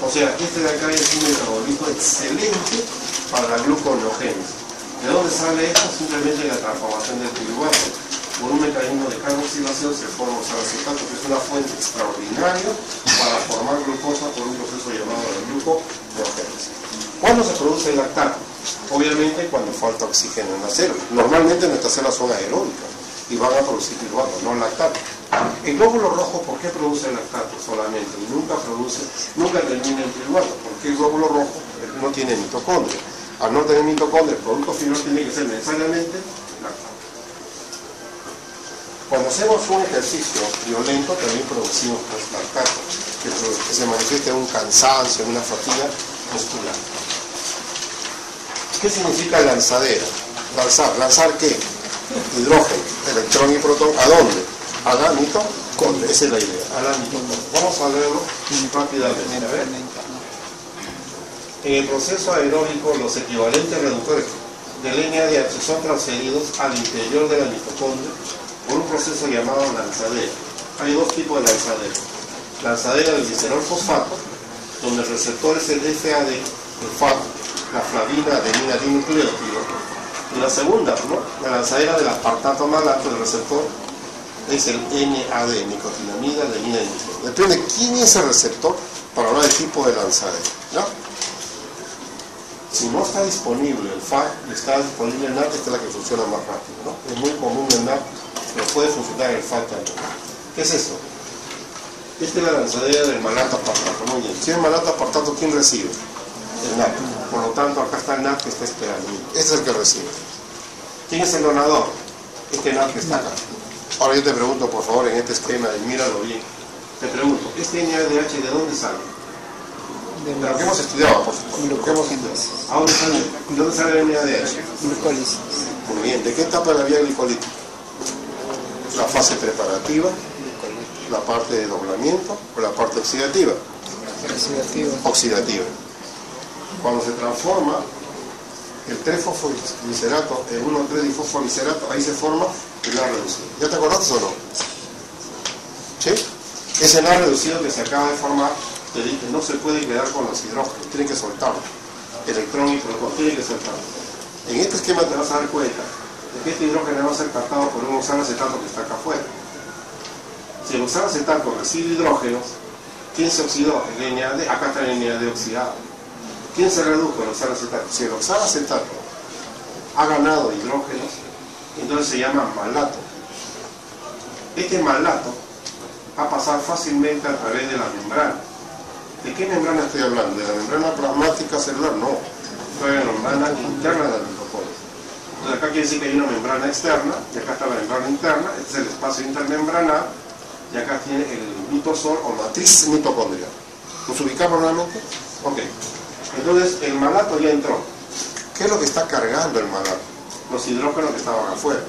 O sea, este de acá es un metabolismo excelente para la gluconeogénesis. ¿De dónde sale esto? Simplemente la transformación del piruvato. Por un mecanismo de carboxilación se forma oxalacetato, que es una fuente extraordinaria para formar glucosa por un proceso llamado de gluconeogénesis. ¿Cuándo se produce el lactato? Obviamente cuando falta oxígeno en la célula. Normalmente nuestras células son aeróbicas y van a producir piruvato, no lactato. El glóbulo rojo, ¿por qué produce el lactato solamente? Y nunca termina el piruvato, porque el glóbulo rojo no tiene mitocondria. Al no tener mitocondria, el producto final tiene que ser necesariamente lactato. Cuando hacemos un ejercicio violento, también producimos lactato, que se manifiesta en un cansancio, en una fatiga muscular. ¿Qué significa lanzadera? ¿Lanzar qué? Hidrógeno, electrón y protón. ¿A dónde? A la mitocondria. Esa es la idea, a la mitocondria. Vamos a leerlo rápidamente. A ver. En el proceso aeróbico, los equivalentes reductores del NADH son transferidos al interior de la mitocondria por un proceso llamado lanzadera. Hay 2 tipos de lanzadera. Lanzadera del glicerol fosfato, donde el receptor es el FAD, el FAD, la flavina adenina dinucleótido. Y la segunda, ¿no? La lanzadera del aspartato malato, el receptor es el NAD, nicotinamida adenina dinucleótido. Depende de quién es el receptor para hablar del tipo de lanzadera, ¿no? Si no está disponible el FAD y está disponible el NAD, esta es la que funciona más rápido, ¿no? Es muy común el NAD, pero puede funcionar el FAD también. ¿Qué es esto? Esta es la lanzadera del malato aspartato. Muy bien. Si es malato aspartato, ¿quién recibe? El NAD. Por lo tanto, acá está el NAD que está esperando. Este es el que recibe. ¿Quién es el donador? Este NAD que está acá. Ahora yo te pregunto, por favor, en este esquema, y míralo bien. Te pregunto, ¿este NADH de dónde sale? De lo que hemos estudiado, por supuesto. Glucógenesis. Ahora sale. ¿De dónde sale el NADH? Glucólisis. Muy bien. ¿De qué etapa de la vía glicolítica? La fase preparativa, la parte de doblamiento o la parte oxidativa. Oxidativa. Cuando se transforma el 3-fosfoglicerato en 1,3-difosfoglicerato, ahí se forma el NAD reducido. ¿Ya te acordaste o no? ¿Sí? Ese NAD reducido que se acaba de formar, te dije, no se puede quedar con los hidrógenos, tienen que soltarlo. Electrón y protón, tienen que soltarlo. En este esquema te vas a dar cuenta de que este hidrógeno va a ser captado por un oxalacetato que está acá afuera. Si el oxalacetato recibe hidrógenos, ¿quién se oxidó? El NAD, acá está el NAD oxidado. ¿Quién se redujo? El oxalacetato. Si el oxalacetato ha ganado hidrógenos, entonces se llama malato. Este malato va a pasar fácilmente a través de la membrana. ¿De qué membrana estoy hablando? ¿De la membrana plasmática celular? No. Estoy en la membrana interna de la mitocondria. Entonces acá quiere decir que hay una membrana externa, y acá está la membrana interna, este es el espacio intermembranal, y acá tiene el mitosol o matriz mitocondrial. ¿Nos ubicamos nuevamente? Ok. Entonces el malato ya entró. ¿Qué es lo que está cargando el malato? Los hidrógenos que estaban afuera.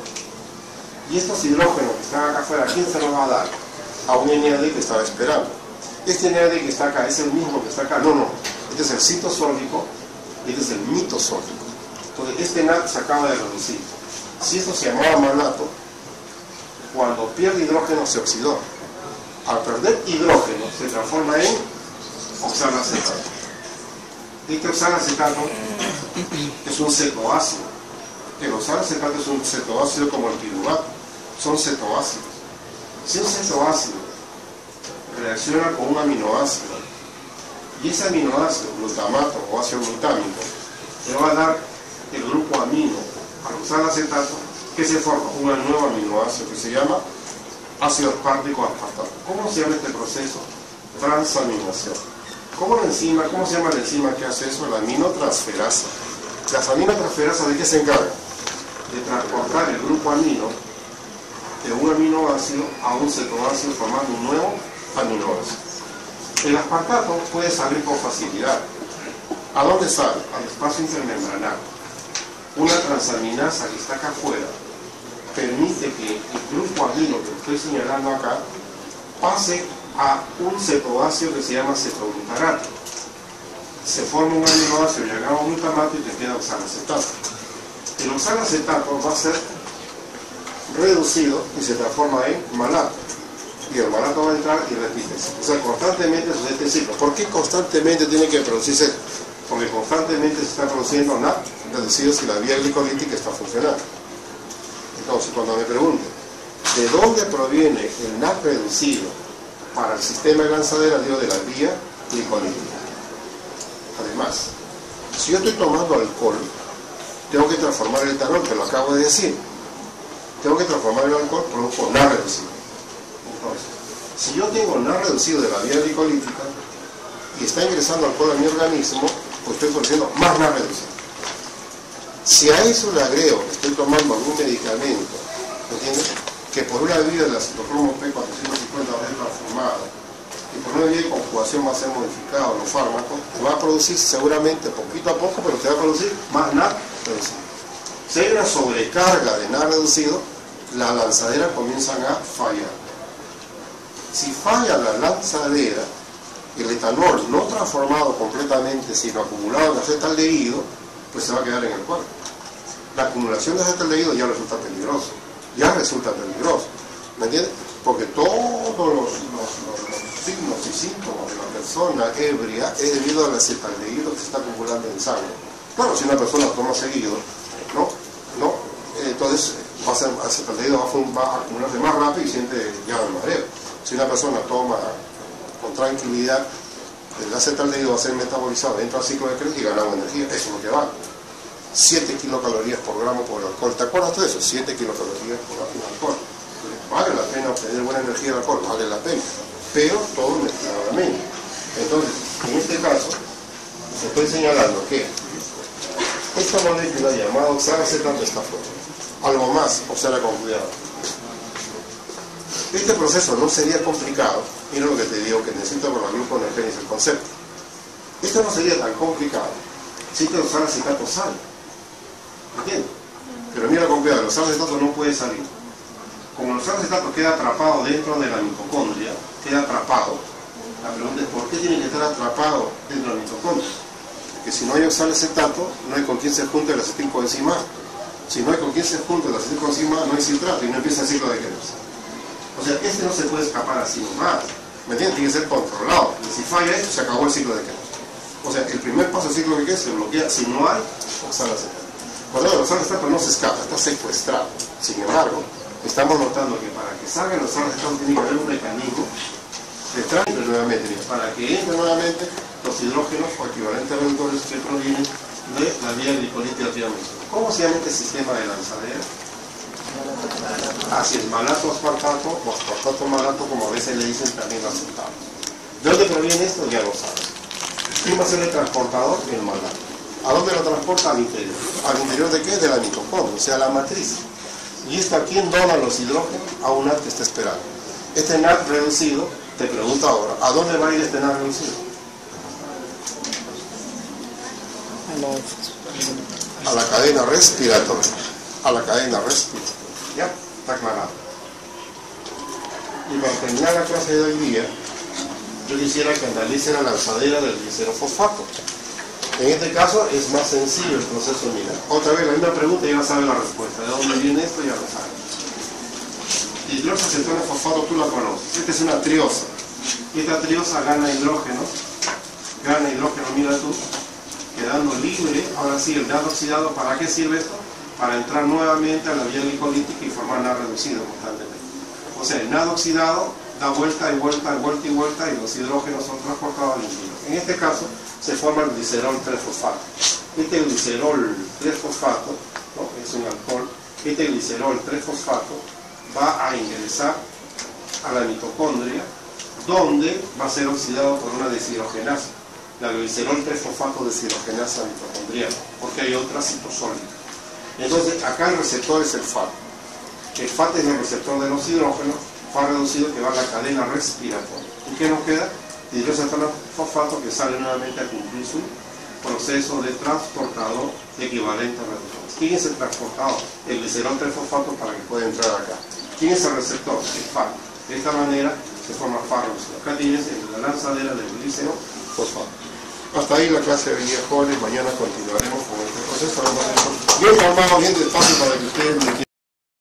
Y estos hidrógenos que están acá afuera, ¿quién se los va a dar? A un NAD que estaba esperando. Este NAD que está acá, ¿es el mismo que está acá? No, no. Este es el citosólico y este es el mitosólico. Entonces este NAD se acaba de reducir. Si esto se llamaba malato, cuando pierde hidrógeno se oxidó. Al perder hidrógeno se transforma en oxalacetato. Este oxalacetato es un cetoácido. El oxalacetato es un cetoácido como el piruvato. Son cetoácidos. Si un cetoácido reacciona con un aminoácido y ese aminoácido, glutamato o ácido glutámico, le va a dar el grupo amino al oxalacetato, que se forma un nuevo aminoácido que se llama ácido aspartico aspartato. ¿Cómo se llama este proceso? Transaminación. ¿Cómo se llama la enzima que hace eso? La aminotransferasa. Las aminotransferasas, ¿de qué se encargan? De transportar el grupo amino de un aminoácido a un cetoácido formando un nuevo aminoácido. El aspartato puede salir con facilidad. ¿A dónde sale? Al espacio intermembranal. Una transaminasa que está acá afuera permite que el grupo amino que estoy señalando acá pase a un cetoácido que se llama cetoglutarato. Se forma un aminoácido llamado glutamato y te queda oxalacetato. El oxalacetato va a ser reducido y se transforma en malato. Y el malato va a entrar y repite. O sea, constantemente sucede este ciclo. ¿Por qué constantemente tiene que producirse? Porque constantemente se está produciendo NAD reducido si la vía glicolítica está funcionando. Entonces, cuando me pregunten, ¿de dónde proviene el NAD reducido para el sistema de lanzadera? Digo, de la vía glicolítica. Además, si yo estoy tomando alcohol, tengo que transformar el etanol, que lo acabo de decir. Tengo que transformar el alcohol por NAD reducido. Entonces, si yo tengo NAD reducido de la vía glicolítica y está ingresando alcohol a mi organismo, pues estoy produciendo más NAD reducido. Si a eso le agrego que estoy tomando algún medicamento, ¿entiendes? Que por una vía de la citocromo P450 va a ser transformada y por una vía de conjugación va a ser modificado los fármacos, te va a producir seguramente poquito a poco, pero te va a producir más NAD reducido. Si hay una sobrecarga de NAD reducido, las lanzaderas comienzan a fallar. Si falla la lanzadera, el etanol no transformado completamente, sino acumulado en acetaldehído, pues se va a quedar en el cuerpo. La acumulación de acetaldehído ya resulta peligroso. ¿Me entiendes? Porque todos los signos y síntomas de la persona ebria es debido al acetaldehído que se está acumulando en sangre. Claro, si una persona toma seguido, entonces acetaldehído va a acumularse más rápido y siente ya el mareo. Si una persona toma con tranquilidad, el acetaldehído va a ser metabolizado, entra al ciclo de Krebs y ganamos energía. Eso es lo que vale. 7 kilocalorías por gramo por alcohol. ¿Te acuerdas de eso? 7 kilocalorías por gramo de alcohol. Vale la pena obtener buena energía del alcohol, vale la pena, pero todo mezcladamente. Entonces, en este caso, estoy señalando que esta molécula llamada oxalacetato está fuera. Algo más, observa con cuidado. Este proceso no sería complicado, mira lo que te digo, que necesito por la gluconeogénesis el concepto. Esto no sería tan complicado si el oxalacetato sale. ¿Entiendes? Pero mira con cuidado, el oxalacetato no puede salir. Como el oxalacetato queda atrapado dentro de la mitocondria, queda atrapado, la pregunta es ¿por qué tiene que estar atrapado dentro de la mitocondria? Porque si no hay oxalacetato, no hay con quién se junte el acetilcoenzima. Si no hay con quién se junte el acetilcoenzima, no hay citrato y no empieza el ciclo de Krebs. O sea, este no se puede escapar así nomás. ¿Me entiendes? Tiene que ser controlado. Y si falla esto, se acabó el ciclo de Krebs. O sea, el primer paso del ciclo de Krebs se bloquea si no hay oxalacetato. Cuando el oxalato no se escapa, está secuestrado. Sin embargo, estamos notando que para que salga el oxalato tiene que haber un mecanismo de tránsito nuevamente. Mira, para que entre nuevamente los hidrógenos o equivalentes reductores que provienen de la vía glicolítica activamente. ¿Cómo se llama este sistema de lanzadera? Así es, malato aspartato o aspartato malato, como a veces le dicen también aceptado. ¿De dónde proviene esto? Ya lo sabes. ¿Quién va a ser el transportador? El malato. ¿A dónde lo transporta? Al interior. ¿Al interior de qué? De la mitocondria, o sea, la matriz. ¿Y esto a quién dona los hidrógenos? A un NAD que está esperando. Este NAD reducido, te pregunto ahora, ¿a dónde va a ir este NAD reducido? A la cadena respiratoria. A la cadena respiratoria. ¿Ya? Está aclarado. Y para terminar la clase de hoy día, yo quisiera que analicen la lanzadera del glicerofosfato. En este caso es más sencillo el proceso mineral. Otra vez la misma pregunta y ya saben la respuesta. ¿De dónde viene esto? Ya lo saben. Hidroxacetona fosfato tú la conoces. Esta es una triosa. Y esta triosa gana hidrógeno, mira tú, quedando libre. Ahora sí, el NAD oxidado, ¿para qué sirve esto? Para entrar nuevamente a la vía glicolítica y formar NAD reducido constantemente. O sea, el NAD oxidado da vuelta y vuelta y vuelta y vuelta y los hidrógenos son transportados al interior. En este caso se forma el glicerol 3-fosfato. Este glicerol 3-fosfato, ¿no?, es un alcohol. Este glicerol 3-fosfato va a ingresar a la mitocondria, donde va a ser oxidado por una deshidrogenasa. La glicerol 3-fosfato deshidrogenasa mitocondriana, porque hay otra citosólica. Entonces, acá el receptor es el FAT. El FAT es el receptor de los hidrógenos, FAT reducido, que va a la cadena respiratoria. ¿Y qué nos queda? Hidroxacetona fosfato, que sale nuevamente a cumplir su proceso de transportador de equivalentes reductores. ¿Quién es el transportador? El glicerol 3-fosfato, para que pueda entrar acá. ¿Quién es el receptor? El FAT. De esta manera se forma FAT reducido. Acá tienes la lanzadera del glicerofosfato. Hasta ahí la clase de hoy día, jóvenes. Mañana continuaremos con este proceso. Bien formado, bien despacio, para que ustedes me entiendan.